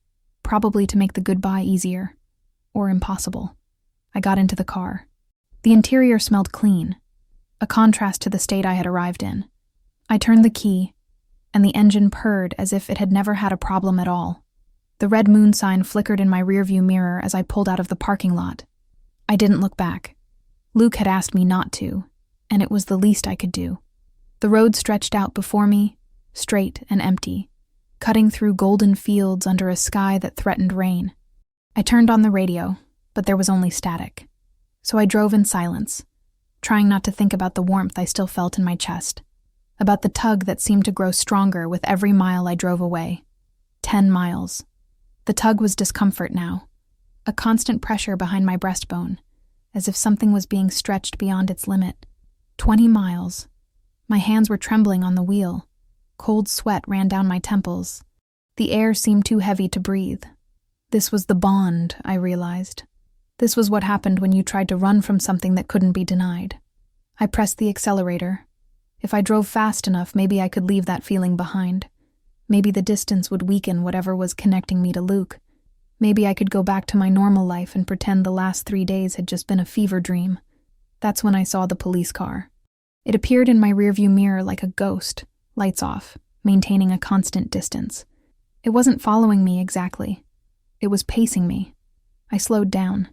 probably to make the goodbye easier. Or impossible. I got into the car. The interior smelled clean, a contrast to the state I had arrived in. I turned the key, and the engine purred as if it had never had a problem at all. The red moon sign flickered in my rearview mirror as I pulled out of the parking lot. I didn't look back. Luke had asked me not to, and it was the least I could do. The road stretched out before me, straight and empty, cutting through golden fields under a sky that threatened rain. I turned on the radio, but there was only static. So I drove in silence, trying not to think about the warmth I still felt in my chest, about the tug that seemed to grow stronger with every mile I drove away. 10 miles. The tug was discomfort now, a constant pressure behind my breastbone, as if something was being stretched beyond its limit. 20 miles. My hands were trembling on the wheel. Cold sweat ran down my temples. The air seemed too heavy to breathe. This was the bond, I realized. This was what happened when you tried to run from something that couldn't be denied. I pressed the accelerator. If I drove fast enough, maybe I could leave that feeling behind. Maybe the distance would weaken whatever was connecting me to Luke. Maybe I could go back to my normal life and pretend the last 3 days had just been a fever dream. That's when I saw the police car. It appeared in my rearview mirror like a ghost, lights off, maintaining a constant distance. It wasn't following me exactly. It was pacing me. I slowed down.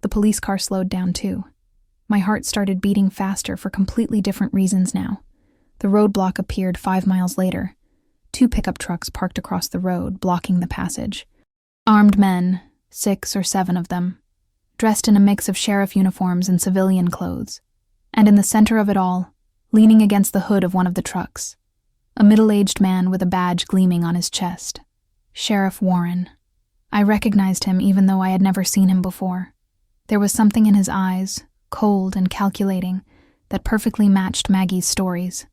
The police car slowed down too. My heart started beating faster for completely different reasons now. The roadblock appeared 5 miles later. 2 pickup trucks parked across the road, blocking the passage. Armed men, 6 or 7 of them, dressed in a mix of sheriff uniforms and civilian clothes. And in the center of it all, leaning against the hood of one of the trucks, a middle-aged man with a badge gleaming on his chest. Sheriff Warren. I recognized him even though I had never seen him before. There was something in his eyes, cold and calculating, that perfectly matched Maggie's stories.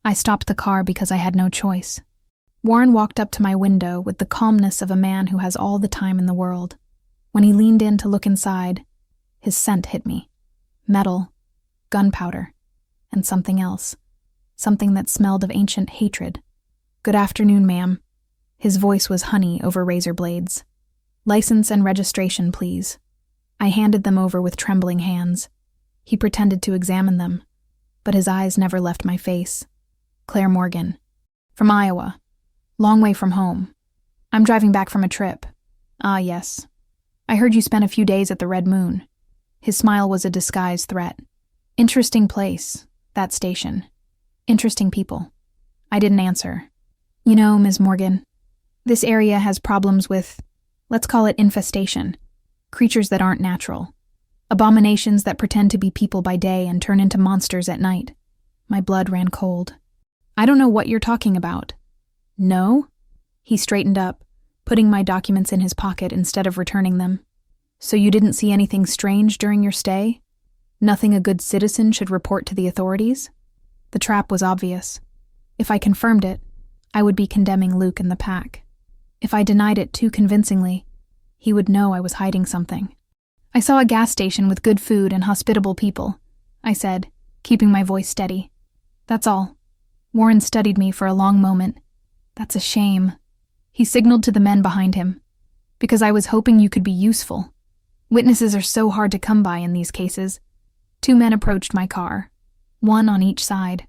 I stopped the car because I had no choice. Warren walked up to my window with the calmness of a man who has all the time in the world. When he leaned in to look inside, his scent hit me. Metal, gunpowder, and something else. Something that smelled of ancient hatred. "Good afternoon, ma'am." His voice was honey over razor blades. "License and registration, please." I handed them over with trembling hands. He pretended to examine them, but his eyes never left my face. "Claire Morgan. From Iowa. Long way from home. I'm driving back from a trip." "Ah, yes. I heard you spent a few days at the Red Moon." His smile was a disguised threat. "Interesting place, that station. Interesting people." I didn't answer. "You know, Ms. Morgan, this area has problems with, let's call it infestation. Creatures that aren't natural. Abominations that pretend to be people by day and turn into monsters at night." My blood ran cold. "I don't know what you're talking about." "No?" He straightened up, putting my documents in his pocket instead of returning them. "So you didn't see anything strange during your stay? Nothing a good citizen should report to the authorities?" The trap was obvious. If I confirmed it, I would be condemning Luke and the pack. If I denied it too convincingly, he would know I was hiding something. "I saw a gas station with good food and hospitable people," I said, keeping my voice steady. "That's all." Warren studied me for a long moment. "That's a shame." He signaled to the men behind him. "Because I was hoping you could be useful. Witnesses are so hard to come by in these cases." 2 men approached my car, 1 on each side.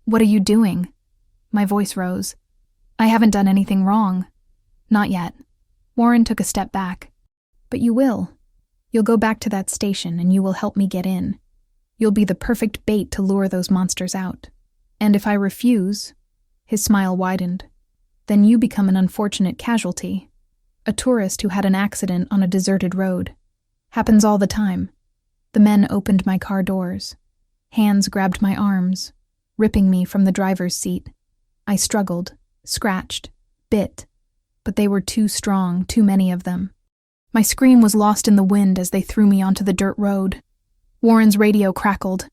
"What are you doing?" My voice rose. "I haven't done anything wrong." "Not yet." Warren took a step back. "But you will. You'll go back to that station and you will help me get in. You'll be the perfect bait to lure those monsters out. And if I refuse," his smile widened, "then you become an unfortunate casualty. A tourist who had an accident on a deserted road. Happens all the time." The men opened my car doors. Hands grabbed my arms, ripping me from the driver's seat. I struggled, scratched, bit, but they were too strong, too many of them. My scream was lost in the wind as they threw me onto the dirt road. Warren's radio crackled.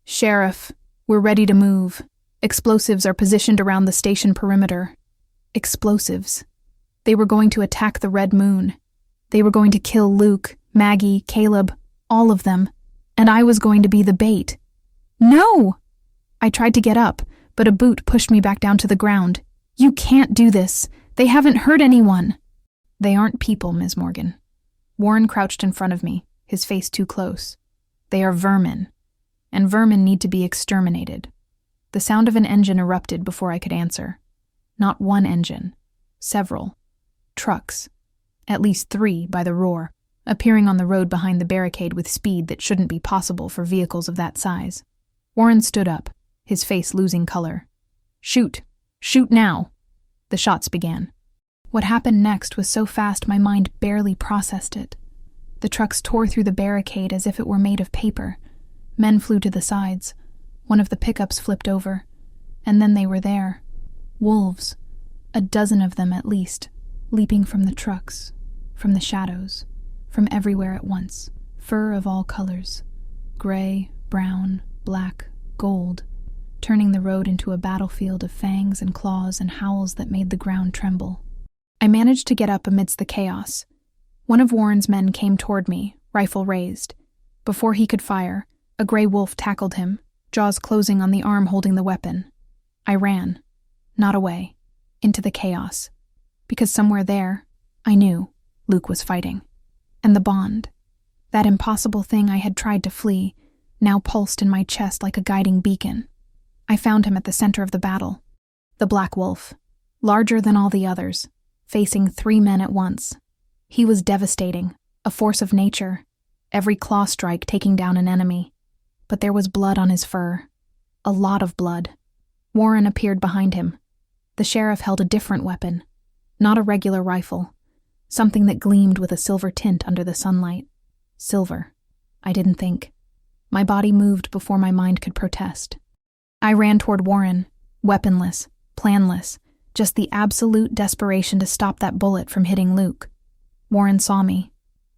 "Sheriff, we're ready to move. Explosives are positioned around the station perimeter." Explosives. They were going to attack the Red Moon. They were going to kill Luke, Maggie, Caleb, all of them. And I was going to be the bait. "No!" I tried to get up, but a boot pushed me back down to the ground. "You can't do this. They haven't hurt anyone. They aren't people, Ms. Morgan. Warren crouched in front of me, his face too close. They are vermin, and vermin need to be exterminated. The sound of an engine erupted before I could answer. Not one engine, several. Trucks, at least 3 by the roar, appearing on the road behind the barricade with speed that shouldn't be possible for vehicles of that size. Warren stood up, his face losing color. Shoot! Shoot now! The shots began. What happened next was so fast my mind barely processed it. The trucks tore through the barricade as if it were made of paper. Men flew to the sides. One of the pickups flipped over. And then they were there. Wolves. A dozen of them at least, leaping from the trucks, from the shadows, from everywhere at once. Fur of all colors. Gray, brown, black, gold, turning the road into a battlefield of fangs and claws and howls that made the ground tremble. I managed to get up amidst the chaos. One of Warren's men came toward me, rifle raised. Before he could fire, a gray wolf tackled him, jaws closing on the arm holding the weapon. I ran, not away, into the chaos, because somewhere there, I knew, Luke was fighting. And the bond, that impossible thing I had tried to flee, now pulsed in my chest like a guiding beacon. I found him at the center of the battle. The black wolf, larger than all the others, facing 3 men at once. He was devastating, a force of nature, every claw strike taking down an enemy. But there was blood on his fur. A lot of blood. Warren appeared behind him. The sheriff held a different weapon, not a regular rifle, something that gleamed with a silver tint under the sunlight. Silver. I didn't think. My body moved before my mind could protest. I ran toward Warren, weaponless, planless, just the absolute desperation to stop that bullet from hitting Luke. Warren saw me.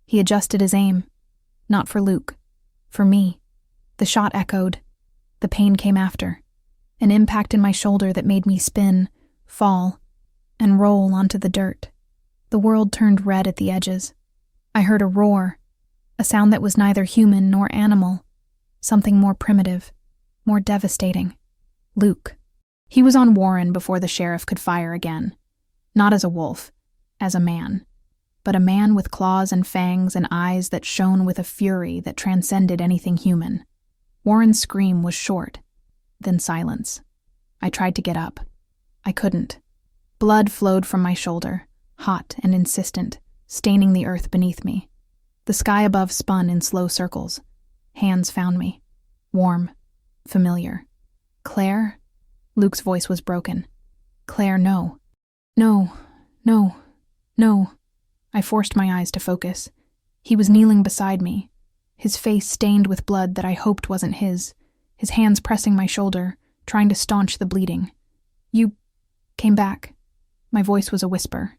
He adjusted his aim. Not for Luke. For me. The shot echoed. The pain came after. An impact in my shoulder that made me spin, fall, and roll onto the dirt. The world turned red at the edges. I heard a roar, a sound that was neither human nor animal, something more primitive, more devastating. Luke. He was on Warren before the sheriff could fire again. Not as a wolf, as a man. But a man with claws and fangs and eyes that shone with a fury that transcended anything human. Warren's scream was short, then silence. I tried to get up. I couldn't. Blood flowed from my shoulder, hot and insistent, staining the earth beneath me. The sky above spun in slow circles. Hands found me. Warm. Familiar. Claire? Luke's voice was broken. Claire, no. No. No. No. I forced my eyes to focus. He was kneeling beside me, his face stained with blood that I hoped wasn't his hands pressing my shoulder, trying to staunch the bleeding. You came back. My voice was a whisper.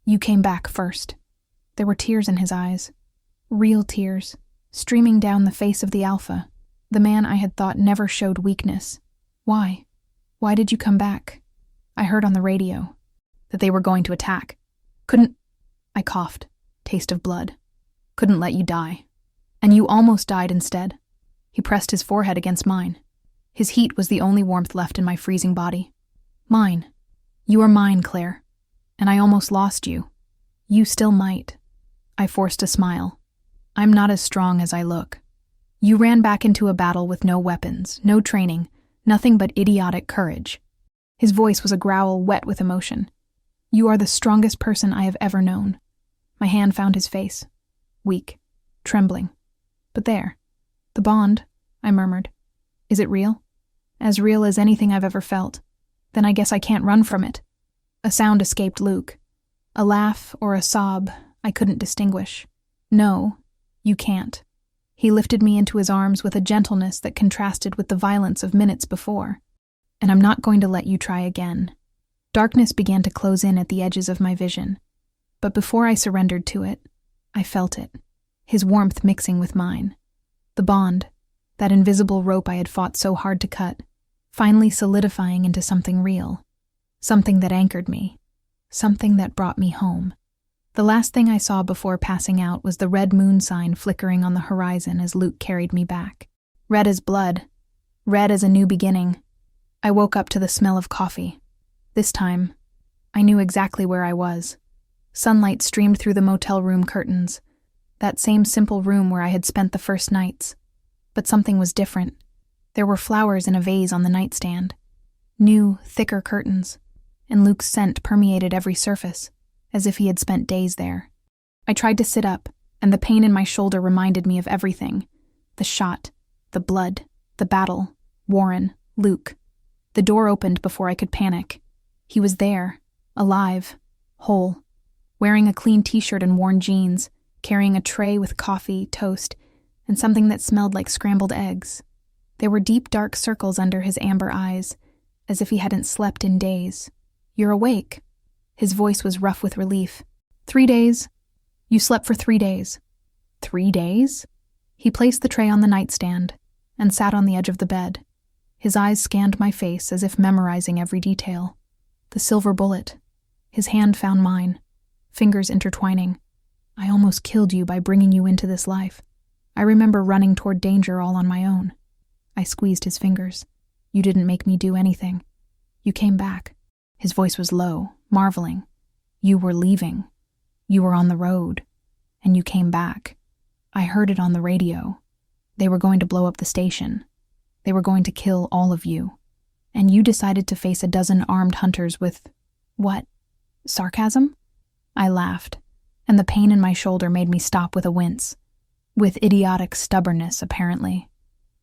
You came back first. There were tears in his eyes. Real tears, streaming down the face of the Alpha, the man I had thought never showed weakness. Why? Why did you come back? I heard on the radio that they were going to attack. I coughed, taste of blood. Couldn't let you die. And you almost died instead. He pressed his forehead against mine. His heat was the only warmth left in my freezing body. Mine. You are mine, Claire. And I almost lost you. You still might. I forced a smile. I'm not as strong as I look. You ran back into a battle with no weapons, no training, nothing but idiotic courage. His voice was a growl wet with emotion. You are the strongest person I have ever known. My hand found his face. Weak. Trembling. But there. The bond, I murmured. Is it real? As real as anything I've ever felt. Then I guess I can't run from it. A sound escaped Luke. A laugh or a sob, I couldn't distinguish. No, you can't. He lifted me into his arms with a gentleness that contrasted with the violence of minutes before. And I'm not going to let you try again. Darkness began to close in at the edges of my vision. But before I surrendered to it, I felt it, his warmth mixing with mine. The bond, that invisible rope I had fought so hard to cut, finally solidifying into something real, something that anchored me, something that brought me home. The last thing I saw before passing out was the red moon sign flickering on the horizon as Luke carried me back. Red as blood, red as a new beginning. I woke up to the smell of coffee. This time, I knew exactly where I was. Sunlight streamed through the motel room curtains, that same simple room where I had spent the first nights. But something was different. There were flowers in a vase on the nightstand. New, thicker curtains, and Luke's scent permeated every surface, as if he had spent days there. I tried to sit up, and the pain in my shoulder reminded me of everything. The shot, the blood, the battle, Warren, Luke. The door opened before I could panic. He was there, alive, whole, wearing a clean t-shirt and worn jeans, carrying a tray with coffee, toast, and something that smelled like scrambled eggs. There were deep, dark circles under his amber eyes, as if he hadn't slept in days. "You're awake." His voice was rough with relief. 3 days. You slept for 3 days. 3 days? He placed the tray on the nightstand and sat on the edge of the bed. His eyes scanned my face as if memorizing every detail. The silver bullet. His hand found mine, fingers intertwining. "I almost killed you by bringing you into this life. I remember running toward danger all on my own." I squeezed his fingers. "You didn't make me do anything. You came back." His voice was low, marveling. "You were leaving. You were on the road. And you came back. I heard it on the radio. They were going to blow up the station. They were going to kill all of you. And you decided to face a dozen armed hunters with... what? Sarcasm?" I laughed, and the pain in my shoulder made me stop with a wince. With idiotic stubbornness, apparently.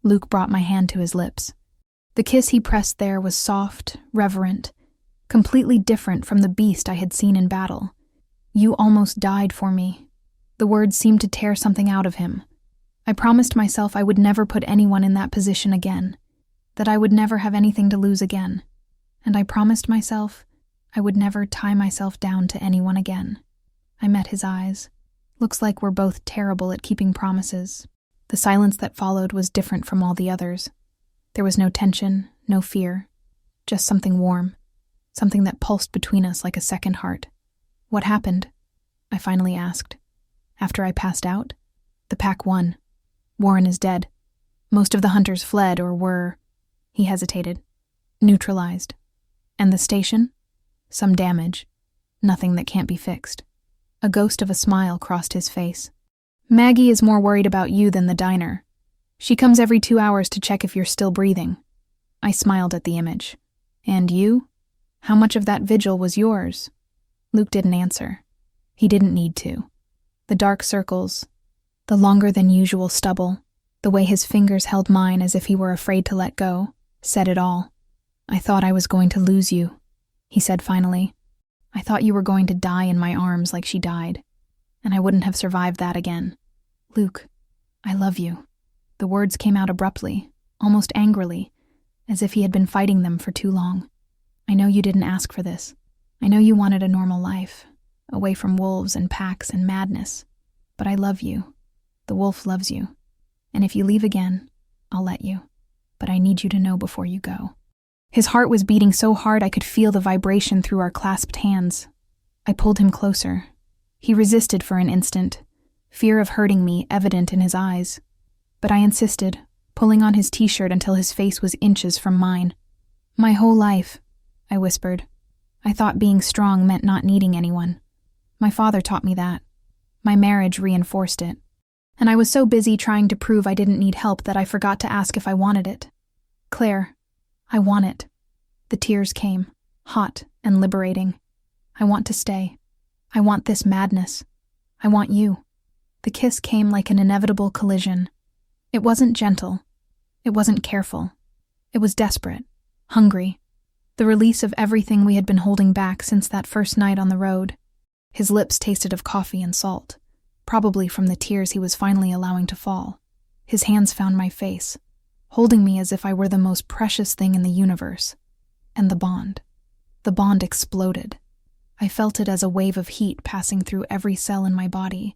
Luke brought my hand to his lips. The kiss he pressed there was soft, reverent, completely different from the beast I had seen in battle. "You almost died for me." The words seemed to tear something out of him. I promised myself I would never put anyone in that position again, that I would never have anything to lose again, and I promised myself I would never tie myself down to anyone again. I met his eyes. Looks like we're both terrible at keeping promises. The silence that followed was different from all the others. There was no tension, no fear, just something warm, something that pulsed between us like a second heart. "What happened?" I finally asked. "After I passed out? The pack won. Warren is dead. Most of the hunters fled or were..." He hesitated. "Neutralized. And the station? Some damage. Nothing that can't be fixed." A ghost of a smile crossed his face. "Maggie is more worried about you than the diner. She comes every 2 hours to check if you're still breathing." I smiled at the image. "And you? How much of that vigil was yours?" Luke didn't answer. He didn't need to. The dark circles, the longer than usual stubble, the way his fingers held mine as if he were afraid to let go, said it all. "I thought I was going to lose you," he said finally. "I thought you were going to die in my arms like she died, and I wouldn't have survived that again. Luke, I love you." The words came out abruptly, almost angrily, as if he had been fighting them for too long. "I know you didn't ask for this. I know you wanted a normal life, away from wolves and packs and madness. But I love you. The wolf loves you. And if you leave again, I'll let you. But I need you to know before you go." His heart was beating so hard I could feel the vibration through our clasped hands. I pulled him closer. He resisted for an instant, fear of hurting me evident in his eyes. But I insisted, pulling on his t-shirt until his face was inches from mine. "My whole life," I whispered, "I thought being strong meant not needing anyone. My father taught me that. My marriage reinforced it. And I was so busy trying to prove I didn't need help that I forgot to ask if I wanted it. Claire, I want it." The tears came, hot and liberating. "I want to stay. I want this madness. I want you." The kiss came like an inevitable collision. It wasn't gentle. It wasn't careful. It was desperate, hungry. The release of everything we had been holding back since that first night on the road. His lips tasted of coffee and salt, probably from the tears he was finally allowing to fall. His hands found my face, holding me as if I were the most precious thing in the universe. And the bond. The bond exploded. I felt it as a wave of heat passing through every cell in my body.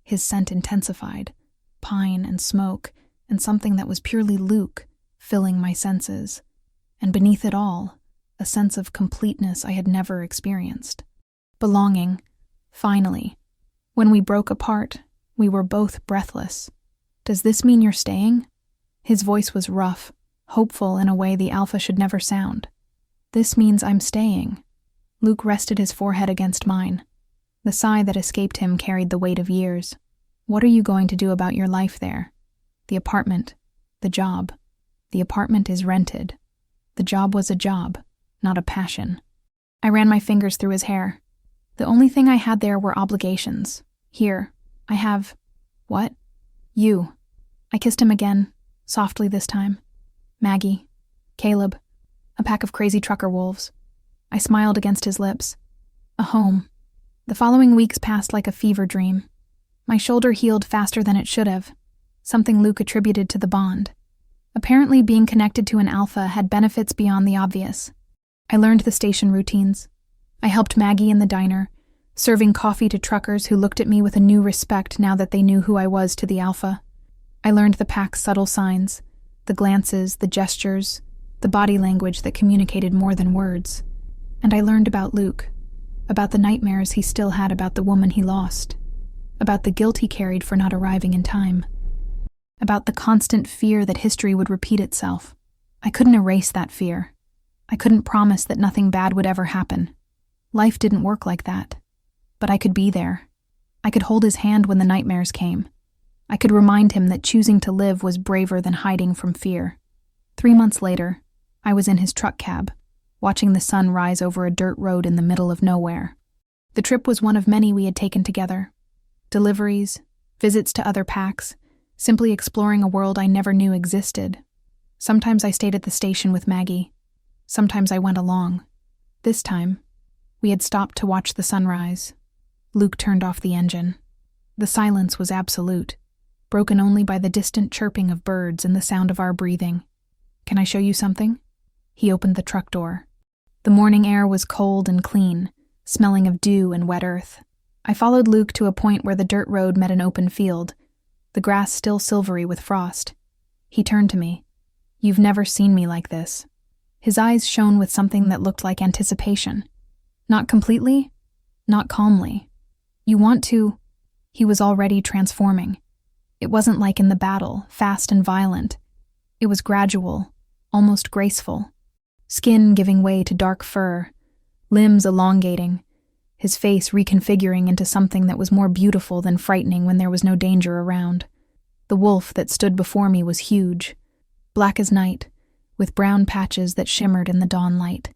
His scent intensified, pine and smoke, and something that was purely Luke, filling my senses. And beneath it all, a sense of completeness I had never experienced. Belonging, finally. When we broke apart, we were both breathless. "Does this mean you're staying?" His voice was rough, hopeful in a way the alpha should never sound. "This means I'm staying." Luke rested his forehead against mine. The sigh that escaped him carried the weight of years. What are you going to do about your life there? The apartment. The job. The apartment is rented. The job was a job, not a passion. I ran my fingers through his hair. The only thing I had there were obligations. Here, I have... What? You. I kissed him again, softly this time. Maggie. Caleb. A pack of crazy trucker wolves. I smiled against his lips. A home. The following weeks passed like a fever dream. My shoulder healed faster than it should have, something Luke attributed to the bond. Apparently, being connected to an alpha had benefits beyond the obvious. I learned the station routines. I helped Maggie in the diner, serving coffee to truckers who looked at me with a new respect now that they knew who I was to the alpha. I learned the pack's subtle signs, the glances, the gestures, the body language that communicated more than words. And I learned about Luke, about the nightmares he still had about the woman he lost, about the guilt he carried for not arriving in time, about the constant fear that history would repeat itself. I couldn't erase that fear. I couldn't promise that nothing bad would ever happen. Life didn't work like that. But I could be there. I could hold his hand when the nightmares came. I could remind him that choosing to live was braver than hiding from fear. 3 months later, I was in his truck cab, watching the sun rise over a dirt road in the middle of nowhere. The trip was one of many we had taken together. Deliveries, visits to other packs, simply exploring a world I never knew existed. Sometimes I stayed at the station with Maggie. Sometimes I went along. This time, we had stopped to watch the sunrise. Luke turned off the engine. The silence was absolute, broken only by the distant chirping of birds and the sound of our breathing. Can I show you something? He opened the truck door. The morning air was cold and clean, smelling of dew and wet earth. I followed Luke to a point where the dirt road met an open field, the grass still silvery with frost. He turned to me. You've never seen me like this. His eyes shone with something that looked like anticipation. Not completely, not calmly. You want to... He was already transforming. It wasn't like in the battle, fast and violent. It was gradual, almost graceful. Skin giving way to dark fur, limbs elongating, his face reconfiguring into something that was more beautiful than frightening when there was no danger around. The wolf that stood before me was huge, black as night, with brown patches that shimmered in the dawn light.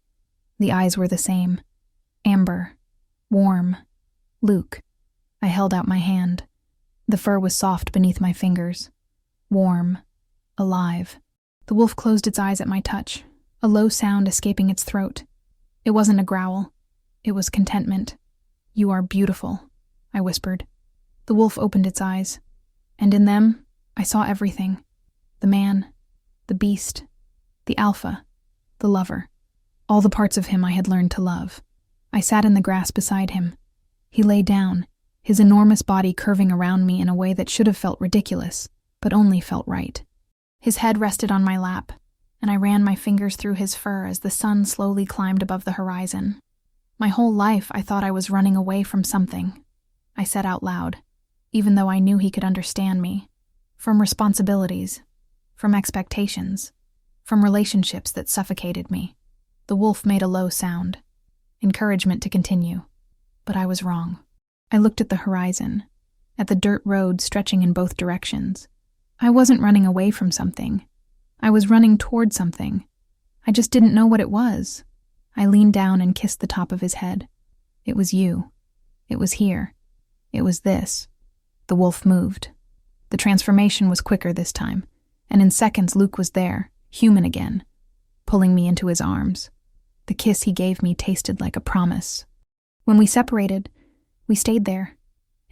The eyes were the same. Amber. Warm. Luke. I held out my hand. The fur was soft beneath my fingers. Warm. Alive. The wolf closed its eyes at my touch, a low sound escaping its throat. It wasn't a growl. It was contentment. You are beautiful, I whispered. The wolf opened its eyes, and in them, I saw everything. The man, the beast, the alpha, the lover. All the parts of him I had learned to love. I sat in the grass beside him. He lay down, his enormous body curving around me in a way that should have felt ridiculous, but only felt right. His head rested on my lap, and I ran my fingers through his fur as the sun slowly climbed above the horizon. My whole life I thought I was running away from something. I said out loud, even though I knew he could understand me. From responsibilities, from expectations, from relationships that suffocated me. The wolf made a low sound, encouragement to continue. But I was wrong. I looked at the horizon, at the dirt road stretching in both directions. I wasn't running away from something. I was running toward something. I just didn't know what it was. I leaned down and kissed the top of his head. It was you. It was here. It was this. The wolf moved. The transformation was quicker this time, and in seconds Luke was there, human again, pulling me into his arms. The kiss he gave me tasted like a promise. When we separated, we stayed there,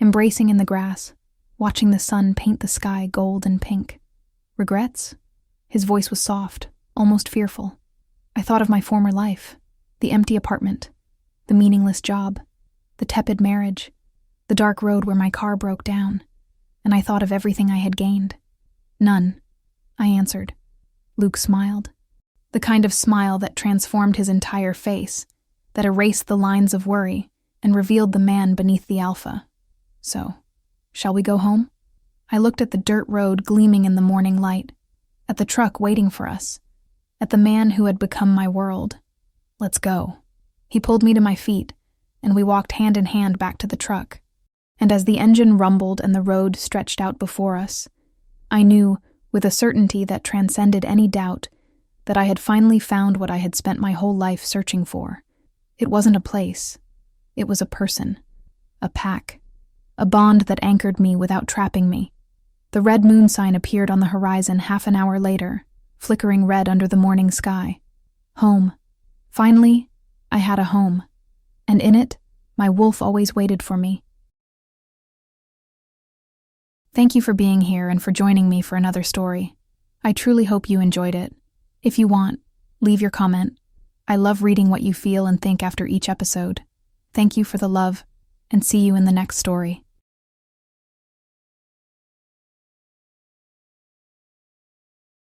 embracing in the grass, watching the sun paint the sky gold and pink. Regrets? His voice was soft, almost fearful. I thought of my former life, the empty apartment, the meaningless job, the tepid marriage, the dark road where my car broke down, and I thought of everything I had gained. None, I answered. Luke smiled. The kind of smile that transformed his entire face, that erased the lines of worry and revealed the man beneath the alpha. So, shall we go home? I looked at the dirt road gleaming in the morning light, at the truck waiting for us, at the man who had become my world. Let's go. He pulled me to my feet, and we walked hand in hand back to the truck. And as the engine rumbled and the road stretched out before us, I knew, with a certainty that transcended any doubt, that I had finally found what I had spent my whole life searching for. It wasn't a place. It was a person. A pack. A bond that anchored me without trapping me. The red moon sign appeared on the horizon half an hour later, flickering red under the morning sky. Home. Finally, I had a home. And in it, my wolf always waited for me. Thank you for being here and for joining me for another story. I truly hope you enjoyed it. If you want, leave your comment. I love reading what you feel and think after each episode. Thank you for the love, and see you in the next story.